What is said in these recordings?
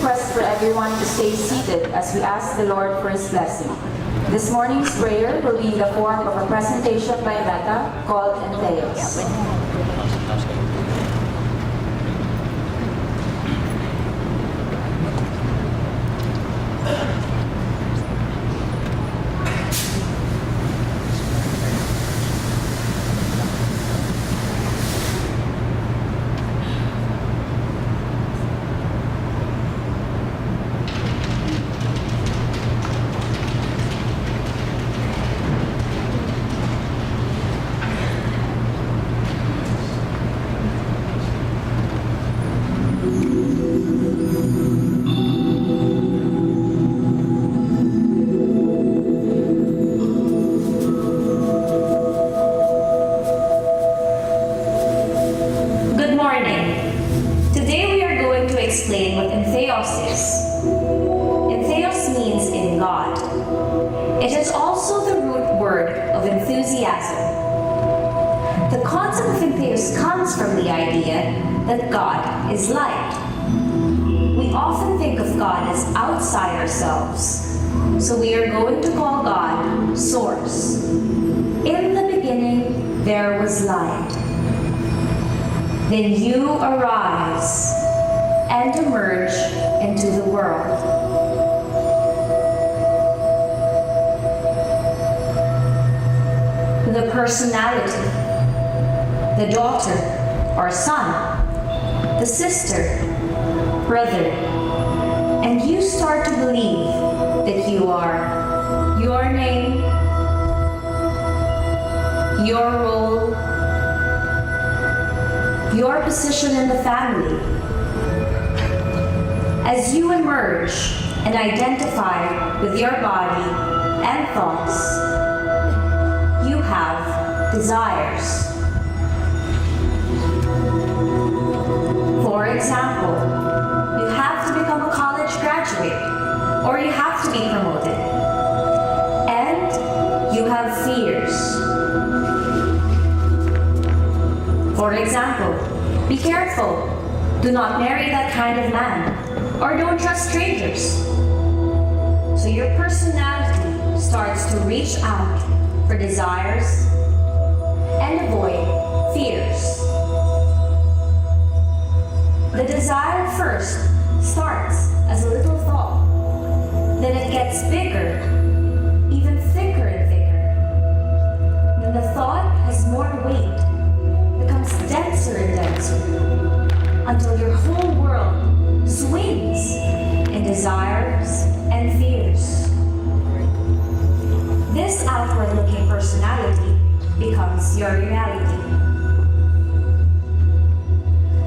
request for everyone to stay seated as we ask the Lord for His blessing. This morning's prayer will be in the form of a presentation by Meta called Entheos. Explain what entheos is. Entheos means in God. It is also the root word of enthusiasm. The concept of entheos comes from the idea that God is light. We often think of God as outside ourselves, so we are going to call God Source. In the beginning, there was light. Then you arise and emerge into the world. The personality, the daughter or son, the sister, brother, and you start to believe that you are your name, your role, your position in the family. As you emerge and identify with your body and thoughts, you have desires. For example, you have to become a college graduate, or you have to be promoted. And you have fears. For example, be careful. Do not marry that kind of man. Or don't trust strangers. So your personality starts to reach out for desires and avoid fears. The desire first starts as a little thought. Then it gets bigger, even thicker and thicker. Then the thought has more weight, becomes denser and denser, until your whole world swings in desires and fears. This outward-looking personality becomes your reality.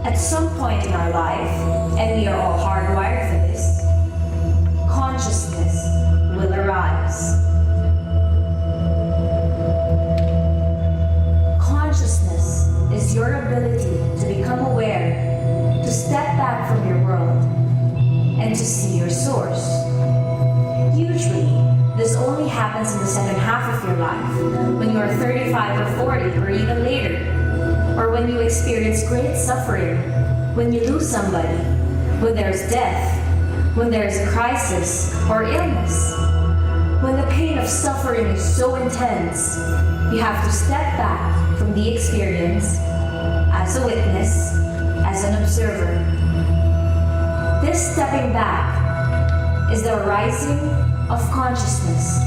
At some point in our life, and we are all hardwired for this, consciousness will arise. Consciousness is your ability to become aware, to step back from your world and to see your source. Usually, this only happens in the second half of your life, when you are 35 or 40 or even later, or when you experience great suffering, when you lose somebody, when there's death, when there's a crisis or illness. When the pain of suffering is so intense, you have to step back from the experience as a witness, as an observer. This stepping back is the rising of consciousness,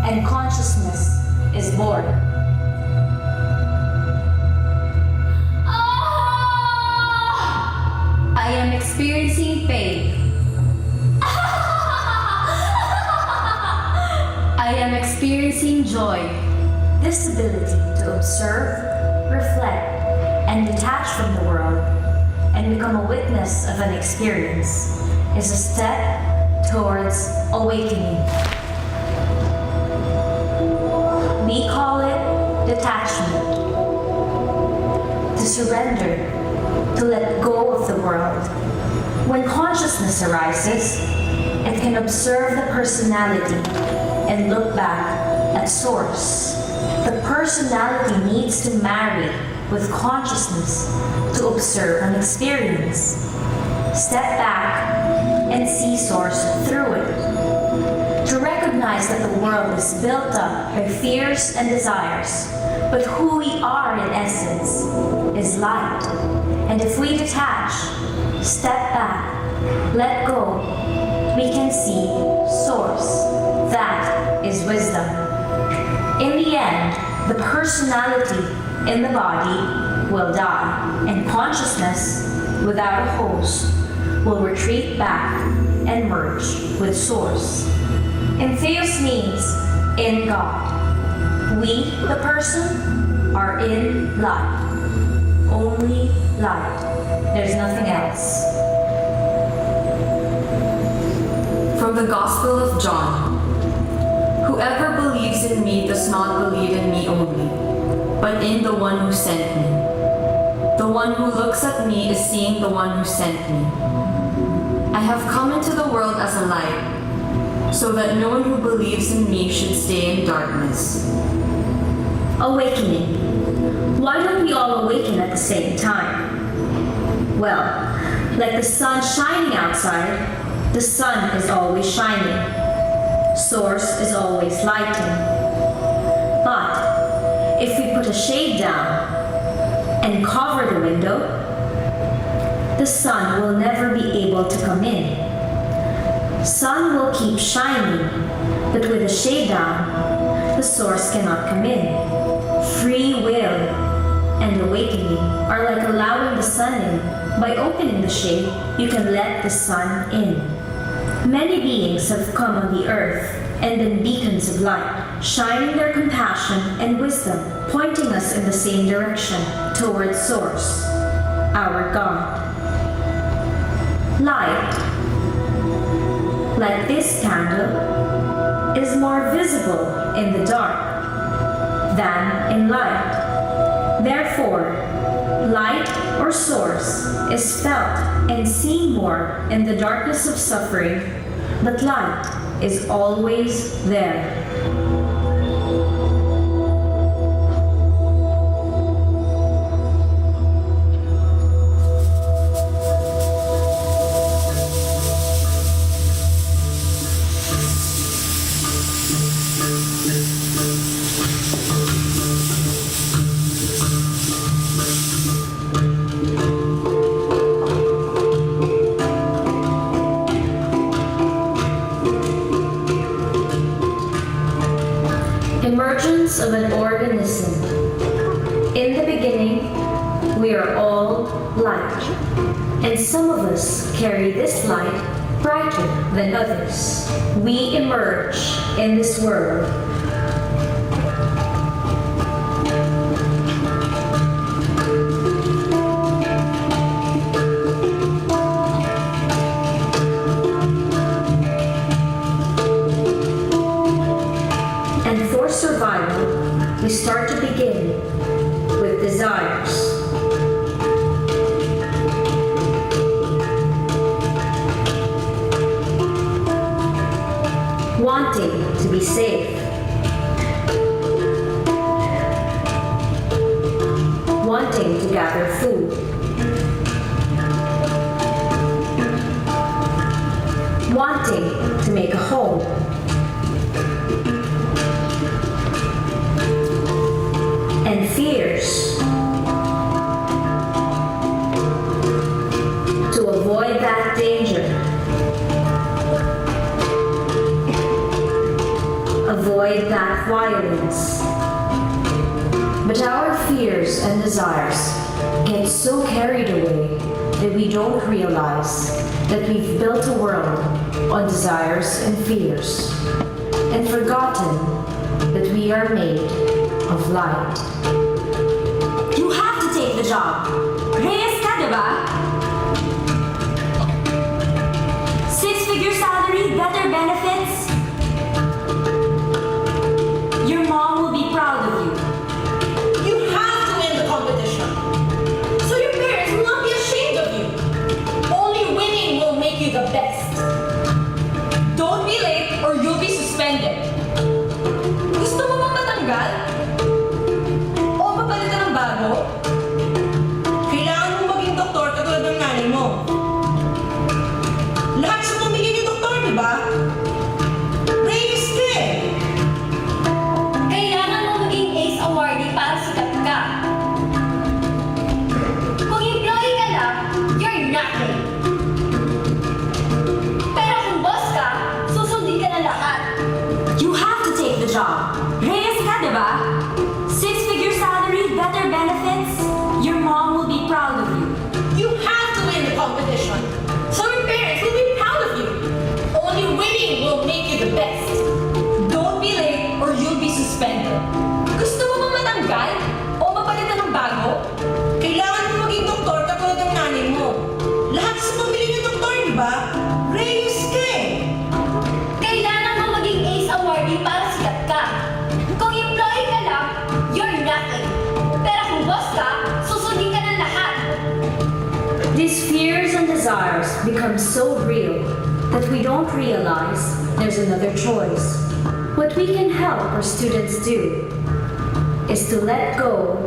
and consciousness is born. I am experiencing pain. I am experiencing joy. This ability to observe, reflect, and detach from the world and become a witness of an experience is a step towards awakening. We call it detachment. To surrender, to let go of the world. When consciousness arises, it can observe the personality and look back at source. The personality needs to marry with consciousness to observe an experience. Step back and see source through it. To recognize that the world is built up by fears and desires, but who we are in essence is light. And if we detach, step back, let go, we can see source. That is wisdom. In the end, the personality in the body will die, and consciousness, without a host, will retreat back and merge with source. And Theos means in God. We, the person, are in light. Only light. There's nothing else. From the Gospel of John. Whoever believes in me does not believe in me only, but in the one who sent me. The one who looks at me is seeing the one who sent me. I have come into the world as a light, so that no one who believes in me should stay in darkness. Awakening. Why don't we all awaken at the same time? Well, like the sun shining outside, the sun is always shining. Source is always lighting. But if we put a shade down and cover the window, the sun will never be able to come in. Sun will keep shining, but with a shade down, the source cannot come in. Free will and awakening are like allowing the sun in. By opening the shade, you can let the sun in. Many beings have come on the earth and been beacons of light, shining their compassion and wisdom, pointing us in the same direction, towards Source, our God. Light, like this candle, is more visible in the dark than in light. Therefore, light or source is felt and seen more in the darkness of suffering, but light is always there. Emergence of an organism. In the beginning, we are all light, and some of us carry this light brighter than others. We emerge in this world. And for survival, we start to begin with desires. Wanting to be safe. Wanting to gather food. Wanting to make a home. And fears to avoid that danger, avoid that violence. But our fears and desires get so carried away that we don't realize that we've built a world on desires and fears, and forgotten that we are made of light. You have to take the job. Reyes ka, diba? 6-figure salary, better benefits. Your mom will be proud of you. You have to win the competition. So your parents will not be ashamed of you. Only winning will make you the best. Don't be late or you'll be suspended. Gusto mo bang matanggal? O papalitan ng bago? Kailangan mong maging doktor katulad ng nanay mo. Lahat sa pamilya niyo becomes so real that we don't realize there's another choice. What we can help our students do is to let go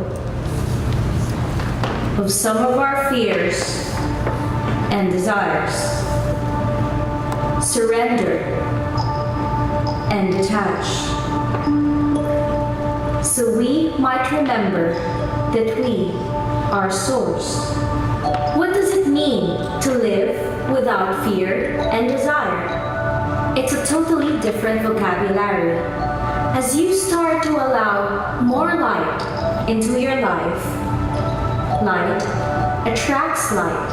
of some of our fears and desires, surrender and detach, so we might remember that we are source. What does it mean to live without fear and desire? It's a totally different vocabulary. As you start to allow more light into your life, light attracts light,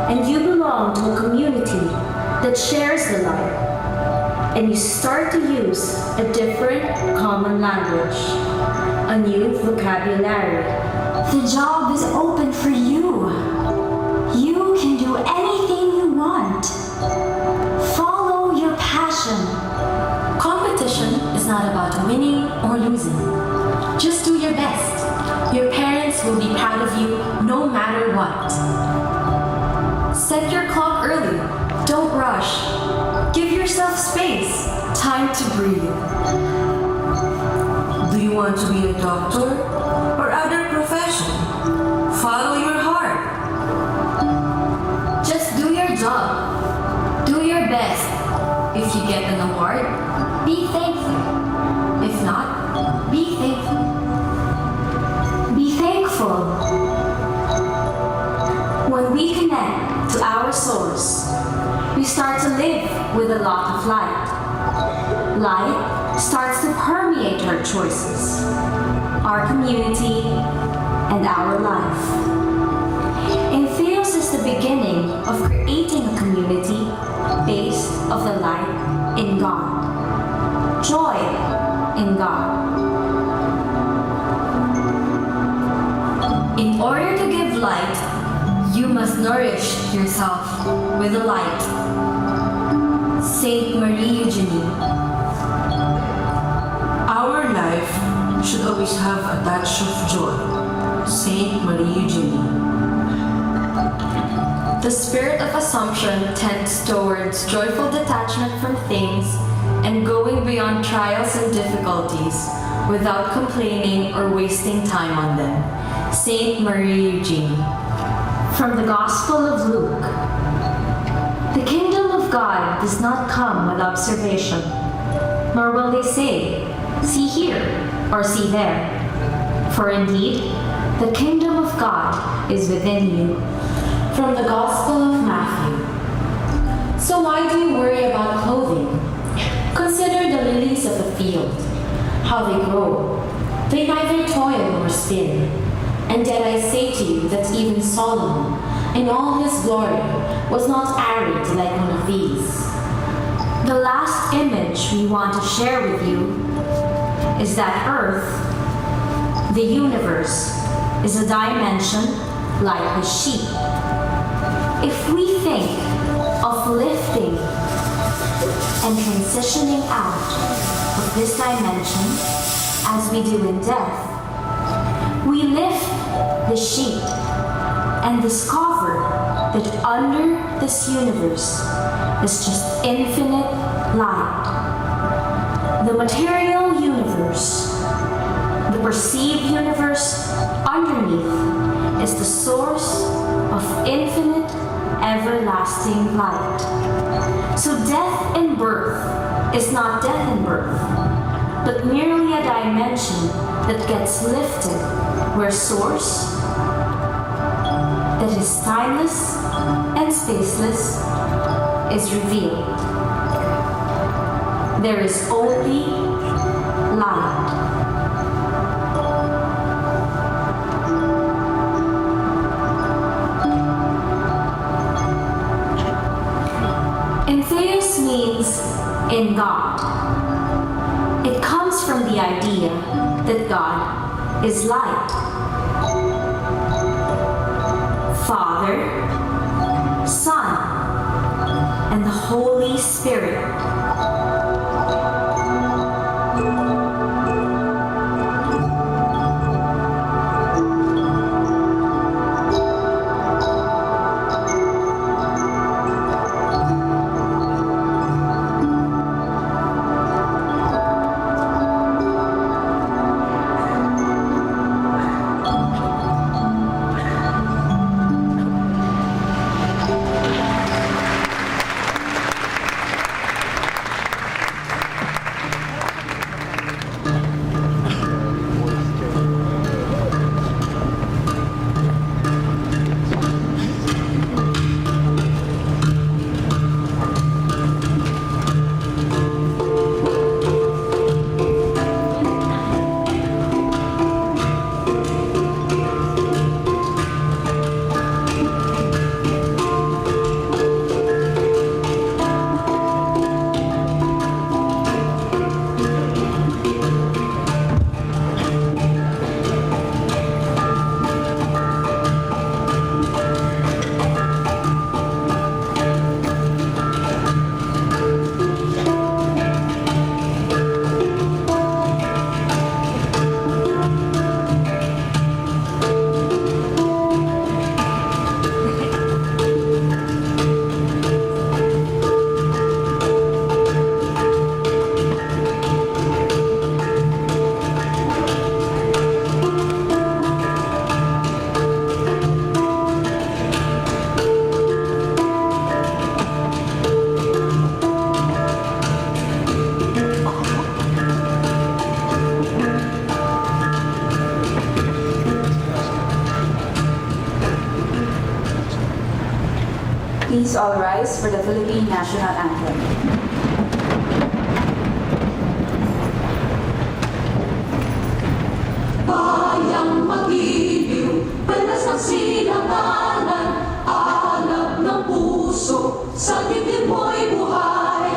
and you belong to a community that shares the light, and you start to use a different common language, a new vocabulary. The job is open for you. You can do anything you want. Follow your passion. Competition is not about winning or losing. Just do your best. Your parents will be proud of you no matter what. Set your clock early. Don't rush. Give yourself space. Time to breathe. Do you want to be a doctor or other profession? Follow your heart. Just do your job. Do your best. If you get an award, be thankful. If not, be thankful. Be thankful. When we connect to our source, we start to live with a lot of light. Light starts to permeate our choices, our community, and our life. Entheos is the beginning of creating a community based of the light in God, joy in God. In order to give light, you must nourish yourself with the light. Saint Marie Eugenie. Our life should always have a touch of joy. Saint Marie Eugenie. The spirit of Assumption tends towards joyful detachment from things and going beyond trials and difficulties without complaining or wasting time on them. Saint Marie Eugenie. From the Gospel of Luke. The kingdom of God does not come with observation, nor will they say, "See here," or "See there." For indeed, the kingdom of God is within you. From the Gospel of Matthew. So why do you worry about clothing? Consider the lilies of the field, how they grow. They neither toil nor spin. And yet I say to you that even Solomon, in all his glory, was not arrayed like one of these. The last image we want to share with you is that Earth, the universe, is a dimension like a sheep. If we think of lifting and transitioning out of this dimension as we do in death, we lift the sheet and discover that under this universe is just infinite light. The material universe, the perceived universe underneath is the source of infinite, everlasting light. So death and birth is not death and birth, but merely a dimension that gets lifted where source, that is timeless and spaceless, is revealed. There is only light. Entheos means in God. It comes from the idea that God is light. Father, Son, and the Holy Spirit. Please all rise for the Philippine National Anthem. Bayang magiliw, balas ng silanganan, alab ng puso, sa dibdib mo'y buhay.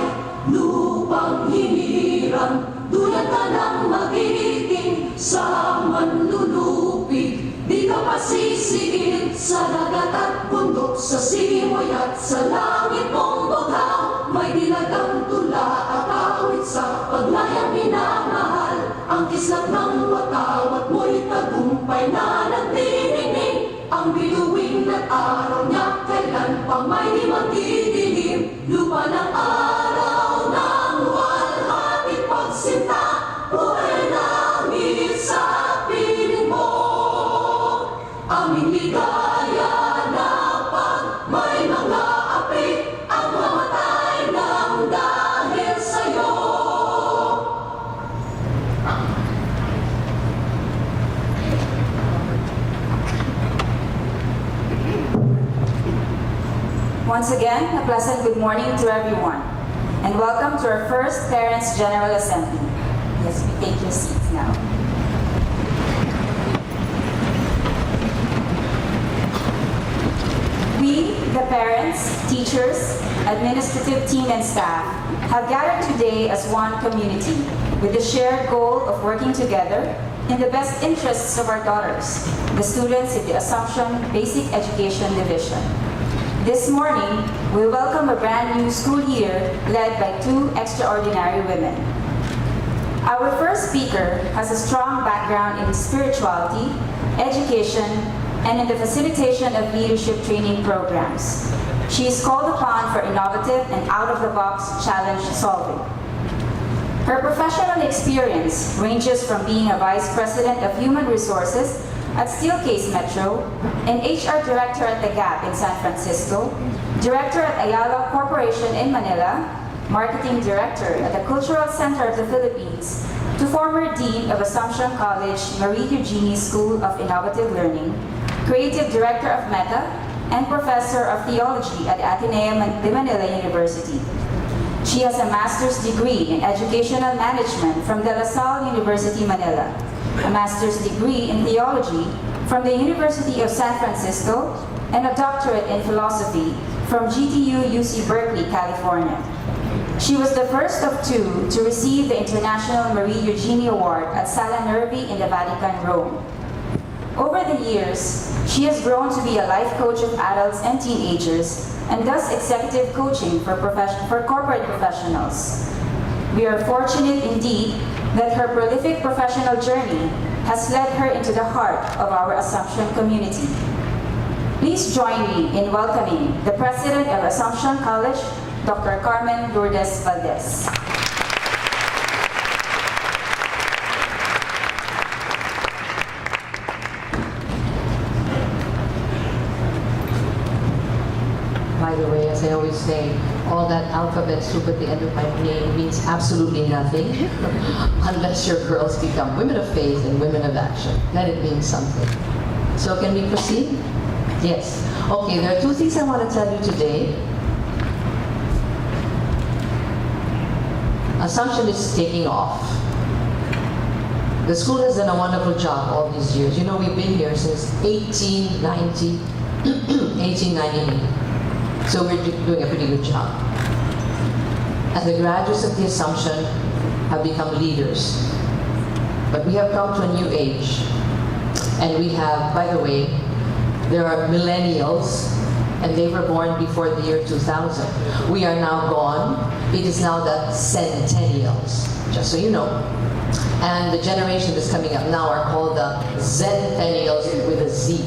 Lupang hiniran, dulot ka ng magiging, sa manlulupi, di ka pasisigil, sa dagat at bundok, sa simoy at sa langit mong bughaw. May dilagang tula at awit sa paglayang minamahal, ang kislap ng watawat mo'y tagumpay na nagdiningning. Ang bituin at araw niya kailan pa may di magdidilim. Lupa ng araw ng walhating pagsinta, buhay langit sa piling mo. Aming ligaya na pag may mga api, ang mamatay ng dahil sa'yo. Once again, a pleasant good morning to everyone, and welcome to our first Parents' General Assembly. Yes, we take your seats now. We, the parents, teachers, administrative team, and staff, have gathered today as one community with the shared goal of working together in the best interests of our daughters, the students in the Assumption Basic Education Division. This morning, we welcome a brand new school year led by two extraordinary women. Our first speaker has a strong background in spirituality, education, and in the facilitation of leadership training programs. She is called upon for innovative and out-of-the-box challenge solving. Her professional experience ranges from being a Vice President of Human Resources at Steelcase Metro, and HR Director at The Gap in San Francisco, Director at Ayala Corporation in Manila, Marketing Director at the Cultural Center of the Philippines, to former Dean of Assumption College Marie Eugenie School of Innovative Learning, Creative Director of Meta, and Professor of Theology at Ateneo de Manila University. She has a master's degree in Educational Management from De La Salle University, Manila, a master's degree in theology from the University of San Francisco, and a doctorate in philosophy from GTU UC Berkeley, California. She was the first of two to receive the International Marie Eugenie Award at Sala Nervi in the Vatican, Rome. Over the years, she has grown to be a life coach of adults and teenagers and does executive coaching for corporate professionals. We are fortunate indeed that her prolific professional journey has led her into the heart of our Assumption community. Please join me in welcoming the President of Assumption College, Dr. Carmen Lourdes Valdez. By the way, as I always say, all that alphabet soup at the end of my name means absolutely nothing unless your girls become women of faith and women of action. Then it means something. So can we proceed? Yes. Okay, there are two things I want to tell you today. Assumption is taking off. The school has done a wonderful job all these years. You know, we've been here since 1898. So we're doing a pretty good job. And the graduates of the Assumption have become leaders. But we have come to a new age. And we have, by the way, there are millennials, and they were born before the year 2000. We are now gone. It is now the centennials, just so you know. And the generation that's coming up now are called the Zentennials with a Z.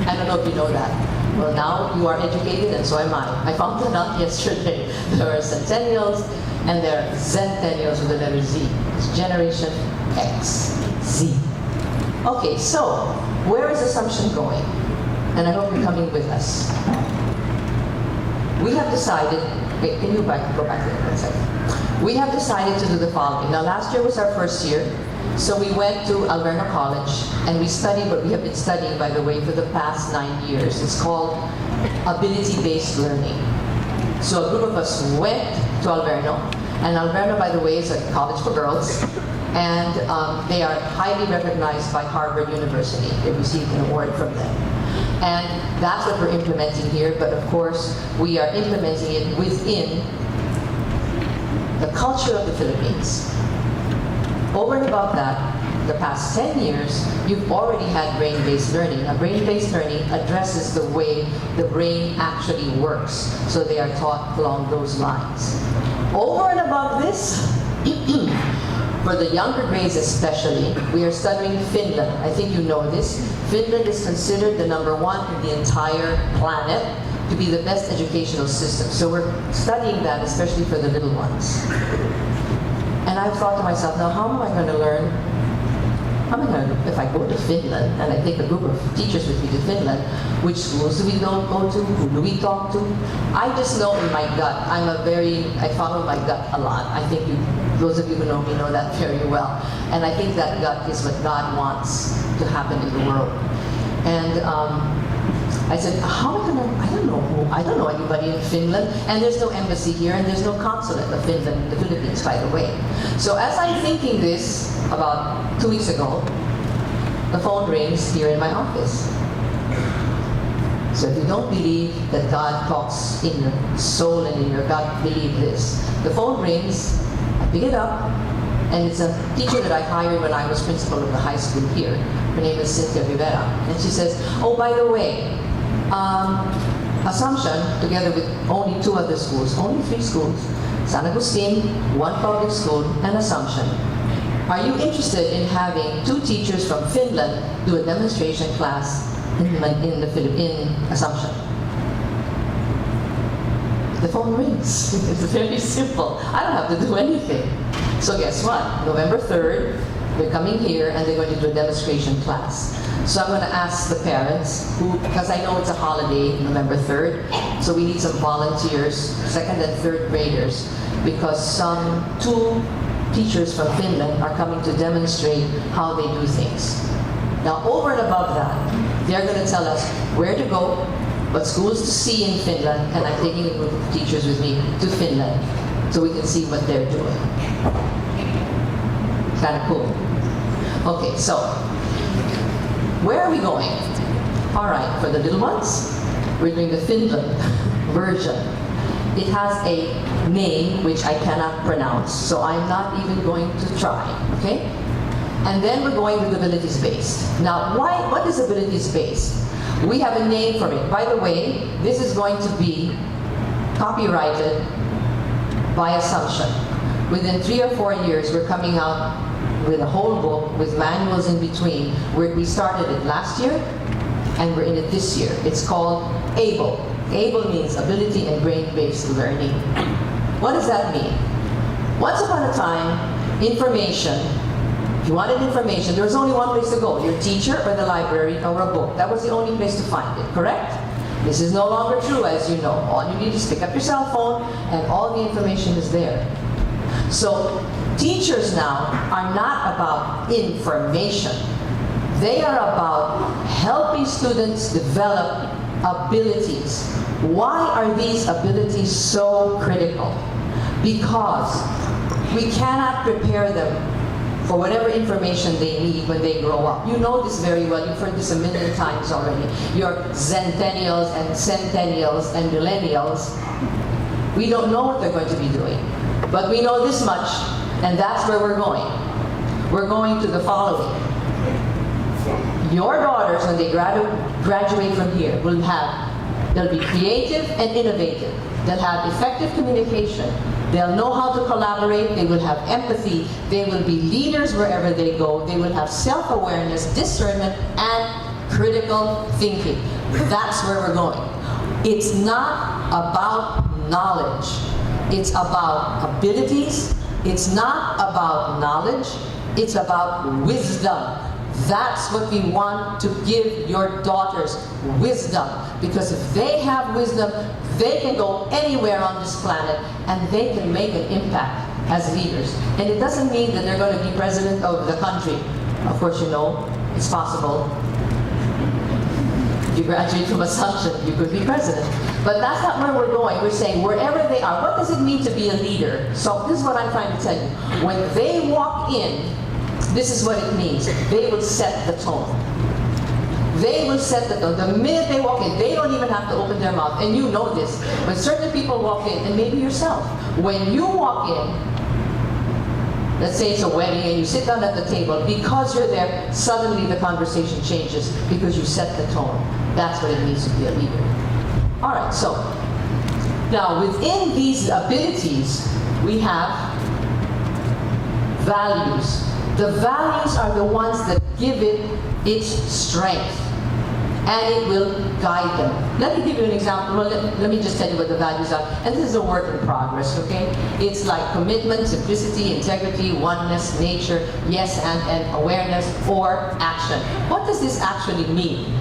I don't know if you know that. Well, now you are educated, and so am I. I found that out yesterday. There are centennials, and there are Zentennials with the letter Z. It's Generation X, Z. Okay, so where is Assumption going? And I hope you're coming with us. We have decided, wait, can you go back there for a second? We have decided to do the following. Now, last year was our first year, so we went to Alverno College, and we studied what we have been studying, by the way, for the past 9 years. It's called ability-based learning. So a group of us went to Alverno, and Alverno, by the way, is a college for girls, and they are highly recognized by Harvard University. They received an award from them. And that's what we're implementing here, but of course, we are implementing it within the culture of the Philippines. Over and above that, the past 10 years, you've already had brain-based learning. Now, brain-based learning addresses the way the brain actually works, so they are taught along those lines. Over and above this, for the younger grades especially, we are studying Finland. I think you know this. Finland is considered the #1 in the entire planet to be the best educational system. So we're studying that, especially for the little ones. And I've thought to myself, now how am I going to learn? How am I going to, if I go to Finland and I take a group of teachers with me to Finland, which schools do we don't go to? Who do we talk to? I just know in my gut. I follow my gut a lot. I think those of you who know me know that very well. And I think that gut is what God wants to happen in the world. And I said, how am I gonna, I don't know anybody in Finland, and there's no embassy here, and there's no consulate of Finland in the Philippines, by the way. So as I'm thinking this, about 2 weeks ago, the phone rings here in my office. So if you don't believe that God talks in your soul and in your gut, believe this. The phone rings, I pick it up, and it's a teacher that I hired when I was principal of the high school here. Her name is Cynthia Rivera. And she says, oh, by the way, Assumption, together with only 2 other schools, only 3 schools, San Agustin, 1 public school, and Assumption. Are you interested in having 2 teachers from Finland do a demonstration class in Assumption? The phone rings. It's very simple. I don't have to do anything. So guess what? November 3rd, they're coming here and they're going to do a demonstration class. So I'm going to ask the parents, because I know it's a holiday, November 3rd, so we need some volunteers, 2nd and 3rd graders, because some 2 teachers from Finland are coming to demonstrate how they do things. Now, over and above that, they're going to tell us where to go, what schools to see in Finland, and I'm taking a group of teachers with me to Finland so we can see what they're doing. Kind of cool. Okay, so where are we going? All right, for the little ones, we're doing the Finland version. It has a name which I cannot pronounce, so I'm not even going to try, okay? And then we're going with abilities-based. Now, what is abilities-based? We have a name for it. By the way, this is going to be copyrighted by Assumption. Within 3 or 4 years, we're coming out with a whole book with manuals in between. We started it last year, and we're in it this year. It's called ABLE. ABLE means Ability and Brain-Based Learning. What does that mean? Once upon a time, information, if you wanted information, there was only one place to go, your teacher or the library or a book. That was the only place to find it, correct? This is no longer true, as you know. All you need is pick up your cell phone, and all the information is there. So teachers now are not about information. They are about helping students develop abilities. Why are these abilities so critical? Because we cannot prepare them for whatever information they need when they grow up. You know this very well. You've heard this a million times already. Your zentennials and centennials and millennials, we don't know what they're going to be doing. But we know this much, and that's where we're going. We're going to the following. Your daughters, when they graduate from here, they'll be creative and innovative. They'll have effective communication. They'll know how to collaborate. They will have empathy. They will be leaders wherever they go. They will have self-awareness, discernment, and critical thinking. That's where we're going. It's not about knowledge. It's about abilities. It's not about knowledge. It's about wisdom. That's what we want to give your daughters, wisdom. Because if they have wisdom, they can go anywhere on this planet and they can make an impact as leaders. And it doesn't mean that they're going to be president of the country. Of course, you know, it's possible. If you graduate from Assumption, you could be president. But that's not where we're going. We're saying wherever they are, what does it mean to be a leader? So this is what I'm trying to tell you. When they walk in, this is what it means. They will set the tone. They will set the tone. The minute they walk in, they don't even have to open their mouth. And you know this. When certain people walk in, and maybe yourself, when you walk in, let's say it's a wedding and you sit down at the table, because you're there, suddenly the conversation changes because you set the tone. That's what it means to be a leader. All right, so now within these abilities, we have values. The values are the ones that give it its strength, and it will guide them. Let me give you an example. Well, let me just tell you what the values are. And this is a work in progress, okay? It's like commitment, simplicity, integrity, oneness, nature, yes and awareness, or action. What does this actually mean?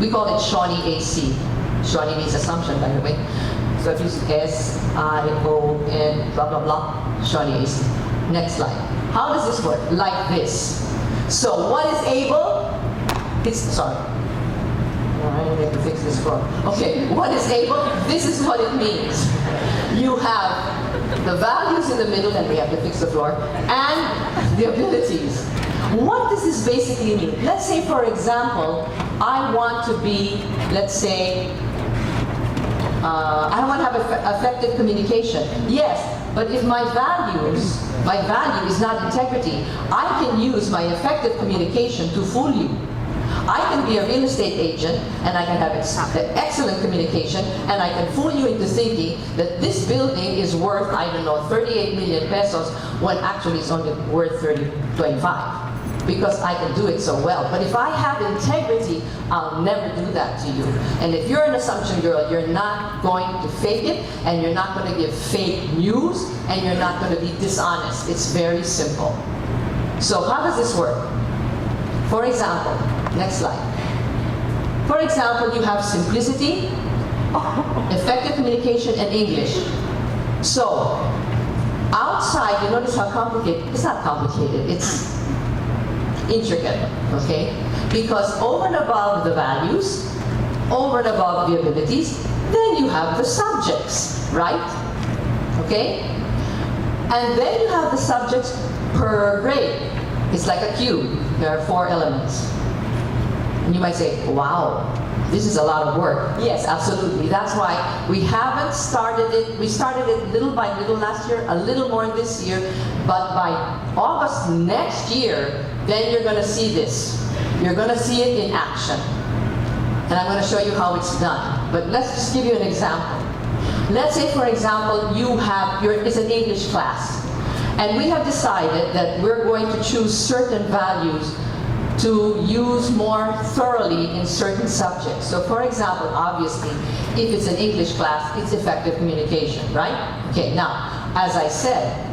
We call it Shawnee AC. Shawnee means assumption, by the way. So if you say S-I-O-N, blah, blah, blah, Shawnee AC. Next slide. How does this work? Like this. So what is able? Sorry. All right, I have to fix this form. Okay, what is able? This is what it means. You have the values in the middle, and we have to fix the floor, and the abilities. What does this basically mean? Let's say, for example, I want to be, let's say, I want to have effective communication. Yes, but if my value is not integrity, I can use my effective communication to fool you. I can be a real estate agent, and I can have excellent communication, and I can fool you into thinking that this building is worth, I don't know, 38 million pesos, when actually it's only worth 25. Because I can do it so well. But if I have integrity, I'll never do that to you. And if you're an assumption girl, you're not going to fake it, and you're not going to give fake news, and you're not going to be dishonest. It's very simple. So how does this work? For example, next slide. For example, you have simplicity, effective communication, and English. So outside, you notice how complicated, it's not complicated, it's intricate, okay? Because over and above the values, over and above the abilities, then you have the subjects, right? Okay? And then you have the subjects per grade. It's like a cube. There are 4 elements. And you might say, wow, this is a lot of work. Yes, absolutely. That's why we haven't started it. We started it little by little last year, a little more this year, but by August next year, then you're going to see this. You're going to see it in action. And I'm going to show you how it's done. But let's just give you an example. Let's say, for example, it's an English class. And we have decided that we're going to choose certain values to use more thoroughly in certain subjects. So for example, obviously, if it's an English class, it's effective communication, right? Okay, now, as I said,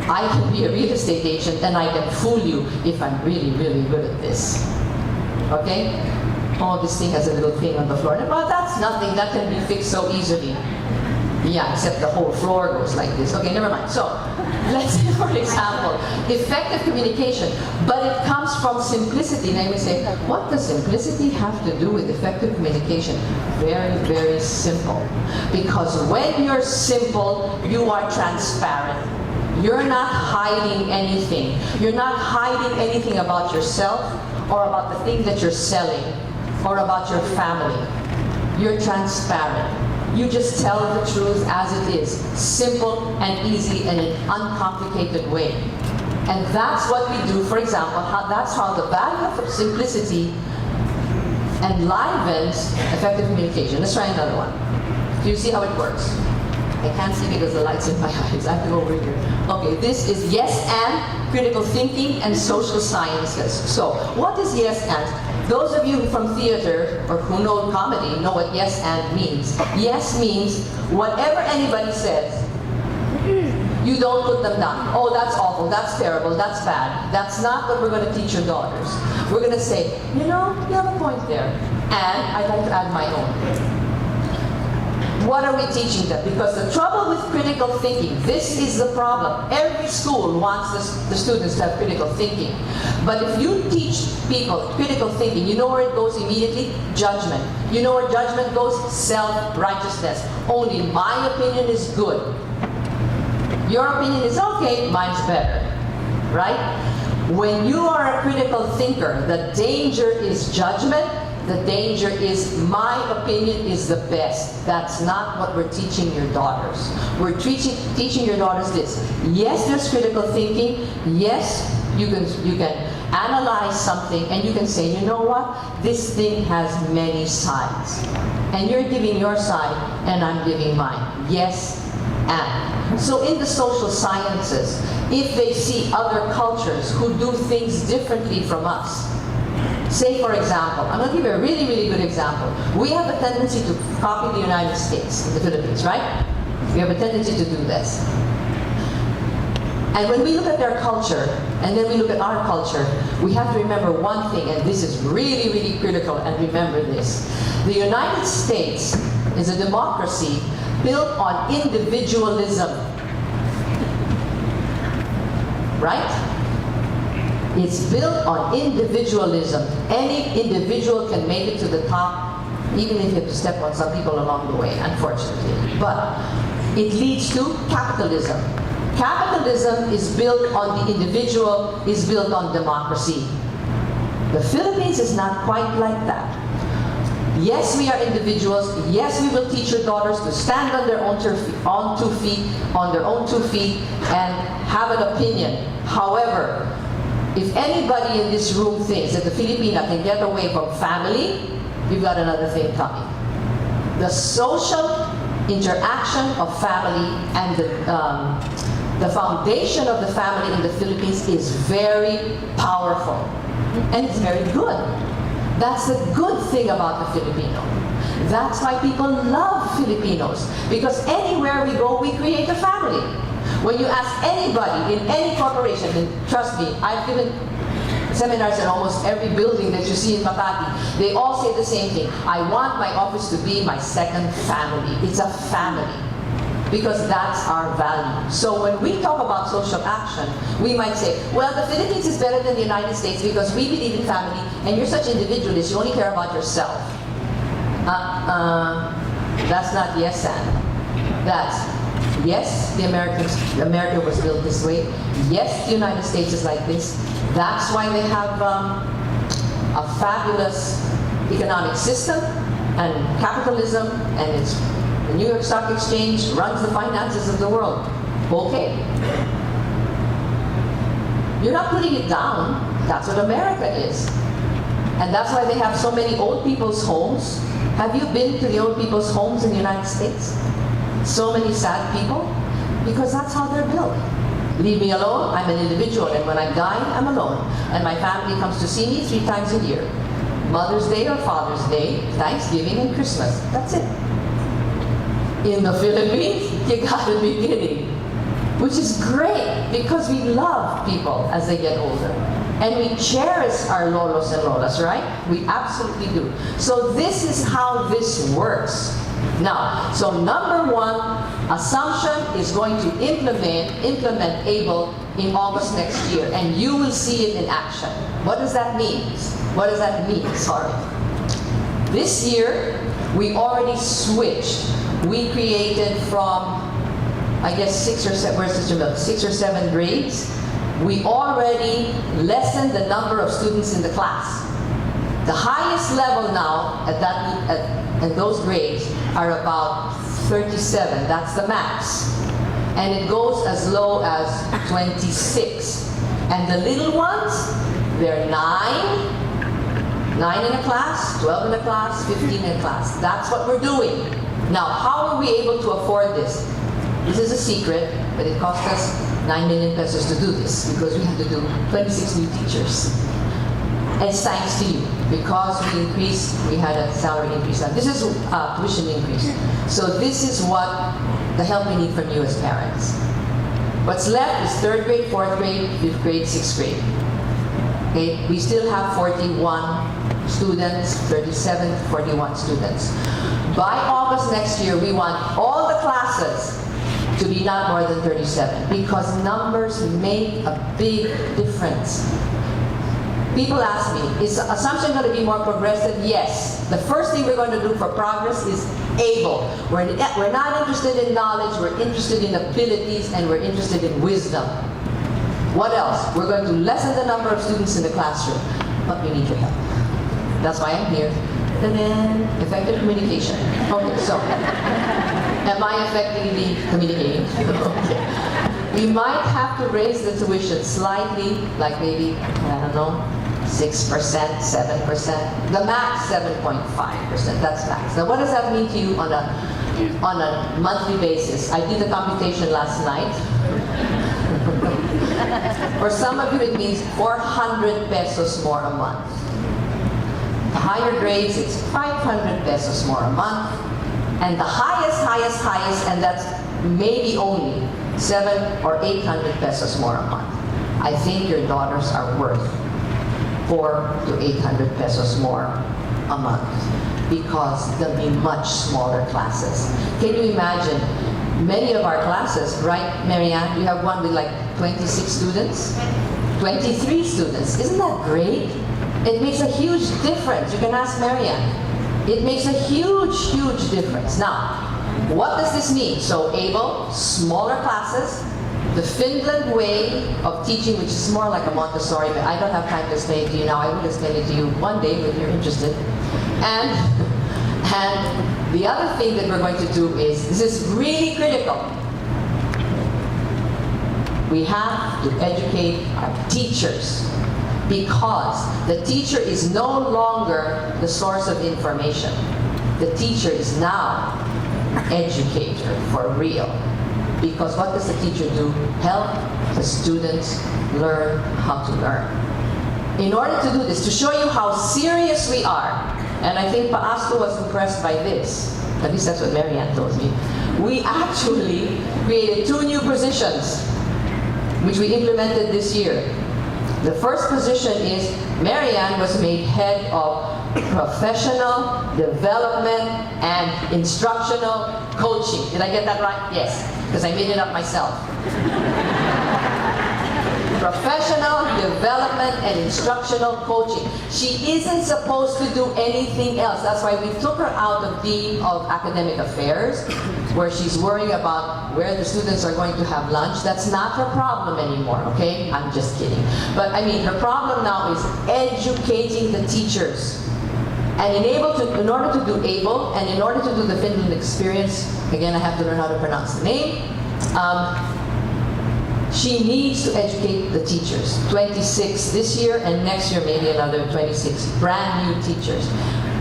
I can be a real estate agent and I can fool you if I'm really, really good at this. Okay? Oh, this thing has a little thing on the floor. Well, that's nothing. That can be fixed so easily. Yeah, except the whole floor goes like this. Okay, never mind. So, let's say, for example, effective communication, but it comes from simplicity. Now you may say, what does simplicity have to do with effective communication? Very, very simple. Because when you're simple, you are transparent. You're not hiding anything. You're not hiding anything about yourself or about the thing that you're selling or about your family. You're transparent. You just tell the truth as it is, simple and easy and in an uncomplicated way. And that's what we do. For example, that's how the value of simplicity enlivens effective communication. Let's try another one. Do you see how it works? I can't see because the light's in my eyes. I have to go over here. Okay, this is yes and critical thinking and social sciences. So, what is yes and? Those of you from theater or who know comedy know what yes and means. Yes means whatever anybody says, you don't put them down. Oh, that's awful, that's terrible, that's bad. That's not what we're going to teach your daughters. We're going to say, you know, you have a point there. And I'd like to add my own. What are we teaching them? Because the trouble with critical thinking, this is the problem. Every school wants the students to have critical thinking. But if you teach people critical thinking, you know where it goes immediately? Judgment. You know where judgment goes? Self-righteousness. Only my opinion is good. Your opinion is okay, mine's better. Right? When you are a critical thinker, the danger is judgment. The danger is my opinion is the best. That's not what we're teaching your daughters. We're teaching your daughters this. Yes, there's critical thinking. Yes, you can analyze something and you can say, you know what? This thing has many sides. And you're giving your side and I'm giving mine. Yes, and. So in the social sciences, if they see other cultures who do things differently from us, say, for example, I'm going to give you a really, really good example. We have a tendency to copy the United States, the Philippines, right? We have a tendency to do this. And when we look at their culture, and then we look at our culture, we have to remember one thing, and this is really, really critical, and remember this. The United States is a democracy built on individualism. Right? It's built on individualism. Any individual can make it to the top, even if you have to step on some people along the way, unfortunately. But it leads to capitalism. Capitalism is built on the individual, is built on democracy. The Philippines is not quite like that. Yes, we are individuals. Yes, we will teach your daughters to stand on their own two feet, and have an opinion. However, if anybody in this room thinks that the Filipina can get away from family, you've got another thing coming. The social interaction of family and the foundation of the family in the Philippines is very powerful. And it's very good. That's the good thing about the Filipino. That's why people love Filipinos. Because anywhere we go, we create a family. When you ask anybody in any corporation, and trust me, I've given seminars in almost every building that you see in Makati, they all say the same thing. I want my office to be my second family. It's a family. Because that's our value. So when we talk about social action, we might say, well, the Philippines is better than the United States because we believe in family, and you're such individualists, you only care about yourself. That's not yes and. That's yes, America was built this way. Yes, the United States is like this. That's why they have a fabulous economic system and capitalism, and it's the New York Stock Exchange runs the finances of the world. Okay. You're not putting it down. That's what America is. And that's why they have so many old people's homes. Have you been to the old people's homes in the United States? So many sad people? Because that's how they're built. Leave me alone, I'm an individual, and when I die, I'm alone. And my family comes to see me 3 times a year. Mother's Day or Father's Day, Thanksgiving and Christmas. That's it. In the Philippines, you gotta be kidding. Which is great, because we love people as they get older. And we cherish our lolos and lolas, right? We absolutely do. So this is how this works. Now, so number 1, Assumption is going to implement ABLE in August next year, and you will see it in action. What does that mean? What does that mean? Sorry. This year, we already switched. We created from, I guess, 6 or 7, where's Sister Milk? 6 or 7 grades. We already lessened the number of students in the class. The highest level now at those grades are about 37. That's the max. And it goes as low as 26. And the little ones, they're 9 in a class, 12 in a class, 15 in a class. That's what we're doing. Now, how are we able to afford this? This is a secret, but it cost us 9 million pesos to do this because we had to do 26 new teachers. And it's thanks to you, because we had a salary increase. Now, this is tuition increase. So this is what the help we need from you as parents. What's left is 3rd grade, 4th grade, 5th grade, 6th grade. Okay, we still have 41 students, 37, 41 students. By August next year, we want all the classes to be not more than 37 because numbers make a big difference. People ask me, is Assumption going to be more progressive? Yes. The first thing we're going to do for progress is able. We're not interested in knowledge, we're interested in abilities, and we're interested in wisdom. What else? We're going to lessen the number of students in the classroom, but we need your help. That's why I'm here. And then effective communication. Okay, so am I effectively communicating? Okay. We might have to raise the tuition slightly, like maybe, I don't know, 6%, 7%. The max 7.5%. That's max. Now, what does that mean to you on a monthly basis? I did the computation last night. For some of you, it means 400 pesos more a month. The higher grades, it's 500 pesos more a month. And the highest, and that's maybe only 700 or 800 pesos more a month. I think your daughters are worth 400 to 800 pesos more a month because they'll be much smaller classes. Can you imagine? Many of our classes, right, Marianne? You have one with like 26 students, 23 students. Isn't that great? It makes a huge difference. You can ask Marianne. It makes a huge, huge difference. Now, what does this mean? So able, smaller classes, the Finland way of teaching, which is more like a Montessori, but I don't have time to explain it to you now. I will explain it to you one day if you're interested. And the other thing that we're going to do is, this is really critical. We have to educate our teachers because the teacher is no longer the source of information. The teacher is now educator for real. Because what does the teacher do? Help the students learn how to learn. In order to do this, to show you how serious we are, and I think Paasco was impressed by this, at least that's what Marianne told me, we actually created 2 new positions, which we implemented this year. The first position is Marianne was made head of professional development and instructional coaching. Did I get that right? Yes, because I made it up myself. Professional development and instructional coaching. She isn't supposed to do anything else. That's why we took her out of Dean of Academic Affairs, where she's worrying about where the students are going to have lunch. That's not her problem anymore, okay? I'm just kidding. But I mean, her problem now is educating the teachers. And in order to do ABLE, and in order to do the Finland experience, again, I have to learn how to pronounce the name, she needs to educate the teachers. 26 this year, and next year maybe another 26 brand new teachers.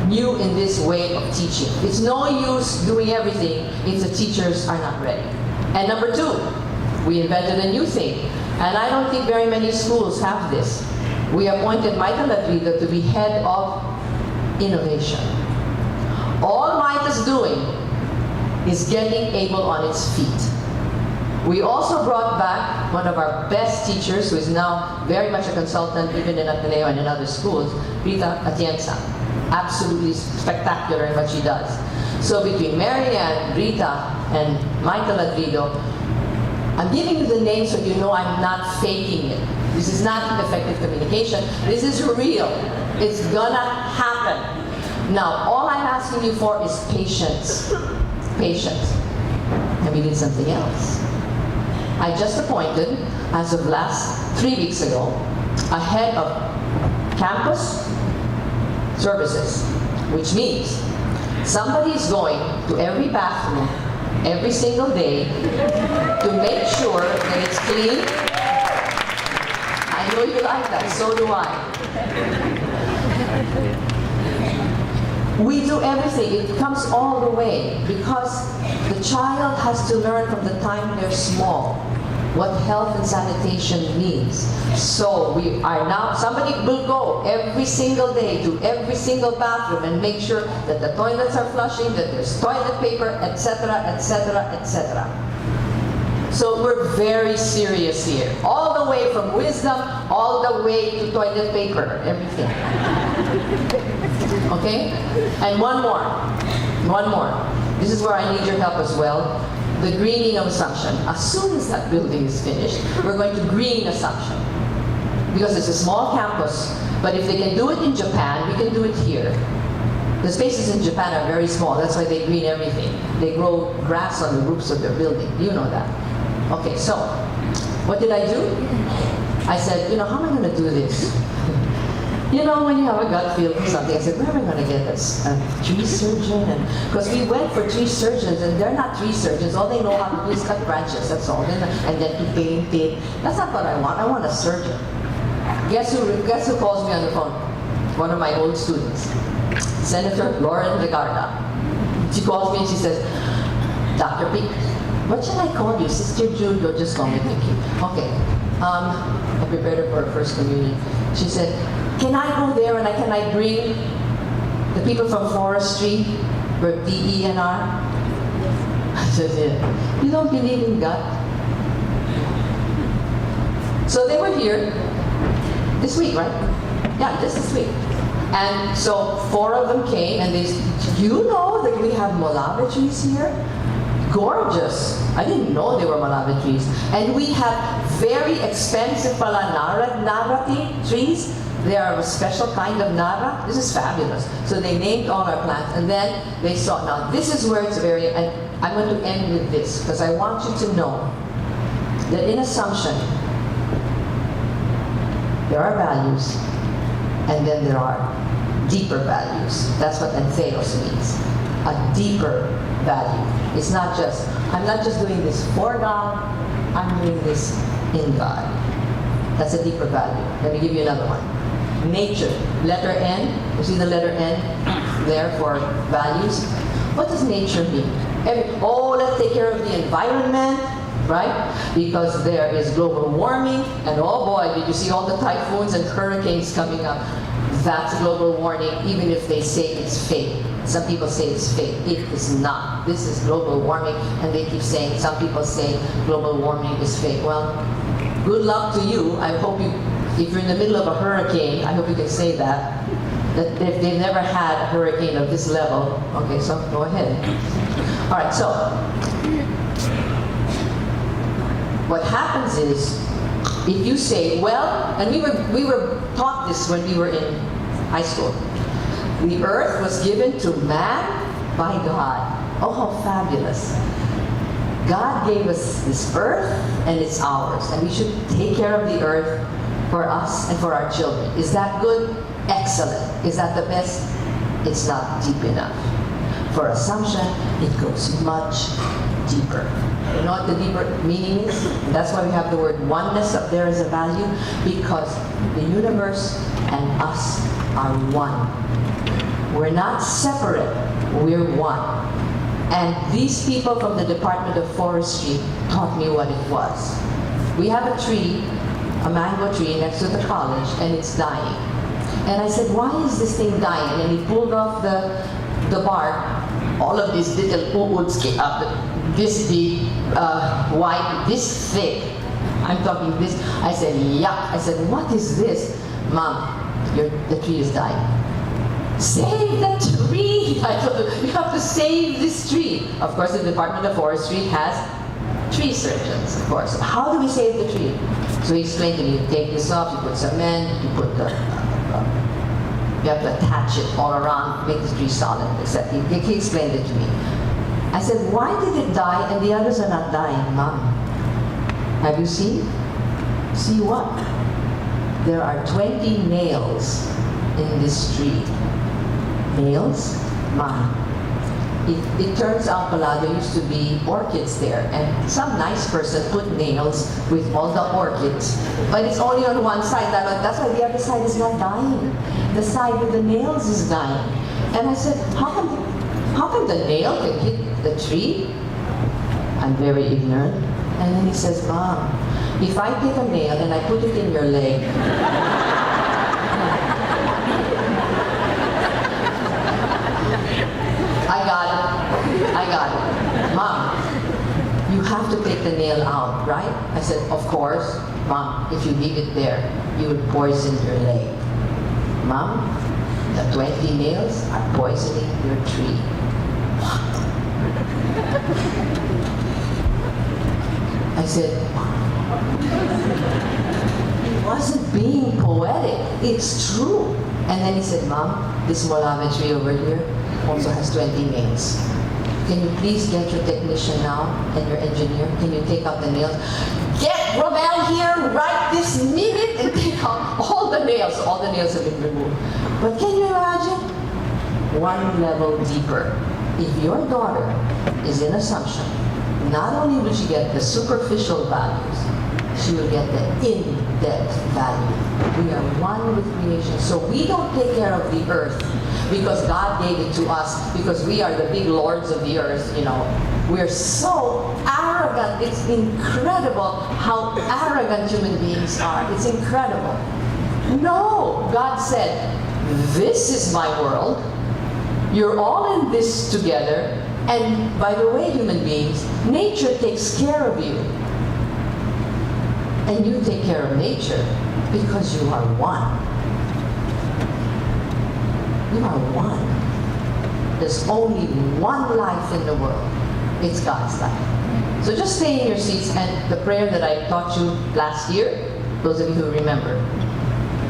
New in this way of teaching. It's no use doing everything if the teachers are not ready. And number 2, we invented a new thing. And I don't think very many schools have this. We appointed Michael Ladrido to be head of innovation. All Mike is doing is getting ABLE on its feet. We also brought back one of our best teachers, who is now very much a consultant even in Ateneo and in other schools, Rita Atienza. Absolutely spectacular in what she does. So between Marianne, Rita, and Michael Ladrido, I'm giving you the names so you know I'm not faking it. This is not effective communication. This is real. It's gonna happen. Now, all I'm asking you for is patience. Patience. And we need something else. I just appointed, as of 3 weeks ago, a head of campus services, which means somebody is going to every bathroom every single day to make sure that it's clean. I know you like that, so do I. We do everything. It comes all the way because the child has to learn from the time they're small what health and sanitation means. So we are now, somebody will go every single day to every single bathroom and make sure that the toilets are flushing, that there's toilet paper, etc., etc., etc. So we're very serious here. All the way from wisdom, all the way to toilet paper, everything. Okay? And one more. One more. This is where I need your help as well. The greening of Assumption. As soon as that building is finished, we're going to green Assumption. Because it's a small campus, but if they can do it in Japan, we can do it here. The spaces in Japan are very small, that's why they green everything. They grow grass on the roofs of their building. You know that. Okay, so, what did I do? I said, how am I going to do this? When you have a gut feel for something, I said, where am I going to get this? A tree surgeon? Because we went for tree surgeons, and they're not tree surgeons. All they know how to do is cut branches, that's all. And then to paint it. That's not what I want. I want a surgeon. Guess who calls me on the phone? One of my old students. Senator Lauren Legarda. She calls me and she says, Dr. Peak, what should I call you? Sister Jude, or just call me Vicky? Okay. I prepared her for her first communion. She said, can I go there and can I bring the people from forestry for DENR? I said, yeah. You don't believe in God? So they were here this week, right? Yeah, just this week. And so 4 of them came and they said, you know that we have Molave trees here? Gorgeous. I didn't know they were Molave trees. And we have very expensive Narra trees. They are a special kind of Narra. This is fabulous. So they named all our plants and then they saw, now this is where it's very, and I'm going to end with this because I want you to know that in Assumption, there are values and then there are deeper values. That's what Antheos means. A deeper value. It's not just, I'm not just doing this for God, I'm doing this in God. That's a deeper value. Let me give you another one. Nature, letter N. You see the letter N there for values? What does nature mean? Let's take care of the environment, right? Because there is global warming, and oh boy, did you see all the typhoons and hurricanes coming up? That's global warming, even if they say it's fake. Some people say it's fake. It is not. This is global warming, and they keep saying, some people say global warming is fake. Well, good luck to you. I hope you, if you're in the middle of a hurricane, I hope you can say that. That they've never had a hurricane of this level. Okay, so go ahead. All right, so what happens is, if you say, well, and we were taught this when we were in high school. The earth was given to man by God. Oh, how fabulous. God gave us this earth and it's ours. And we should take care of the earth for us and for our children. Is that good? Excellent. Is that the best? It's not deep enough. For Assumption, it goes much deeper. You know what the deeper meaning is? That's why we have the word oneness up there as a value, because the universe and us are one. We're not separate, we're one. And these people from the Department of Forestry taught me what it was. We have a tree, a mango tree next to the college, and it's dying. And I said, why is this thing dying? And he pulled off the bark. All of these little woods came up, this big, white, this thick. I'm talking this. I said, yuck. I said, what is this? Mom, the tree is dying. Save the tree! I told her, you have to save this tree. Of course, the Department of Forestry has tree surgeons, of course. How do we save the tree? So he explained to me, you take this off, you put cement, you put the, you have to attach it all around, make the tree solid, etc. He explained it to me. I said, why did it die and the others are not dying, Mom? Have you seen? See what? There are 20 nails in this tree. Nails? Mom. It turns out pala there used to be orchids there, and some nice person put nails with all the orchids, but it's only on one side. That's why the other side is not dying. The side with the nails is dying. And I said, how come the nail can hit the tree? I'm very ignorant. And then he says, Mom, if I take a nail and I put it in your leg, I got it. Mom, you have to take the nail out, right? I said, of course. Mom, if you leave it there, you would poison your leg. Mom, the 20 nails are poisoning your tree. I said, he wasn't being poetic. It's true. And then he said, Mom, this Molammed tree over here also has 20 nails. Can you please get your technician now and your engineer? Can you take out the nails? Get Romel here right this minute and take out all the nails. All the nails have been removed. But can you imagine? One level deeper. If your daughter is in Assumption, not only will she get the superficial values, she will get the in-depth value. We are one with creation. So we don't take care of the earth because God gave it to us, because we are the big lords of the earth, you know. We're so arrogant. It's incredible how arrogant human beings are. It's incredible. No, God said, this is my world. You're all in this together. And by the way, human beings, nature takes care of you. And you take care of nature because you are one. You are one. There's only one life in the world. It's God's life. So just stay in your seats, and the prayer that I taught you last year, those of you who remember,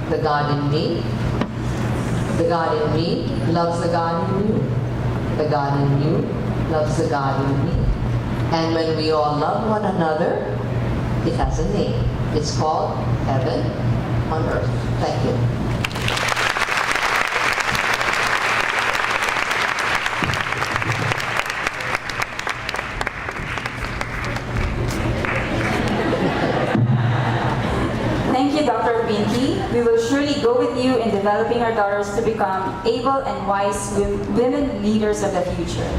the God in me, the God in me loves the God in you. The God in you loves the God in me. And when we all love one another, it has a name. It's called Heaven on Earth. Thank you. Thank you, Dr. Binky. We will surely go with you in developing our daughters to become able and wise women leaders of the future.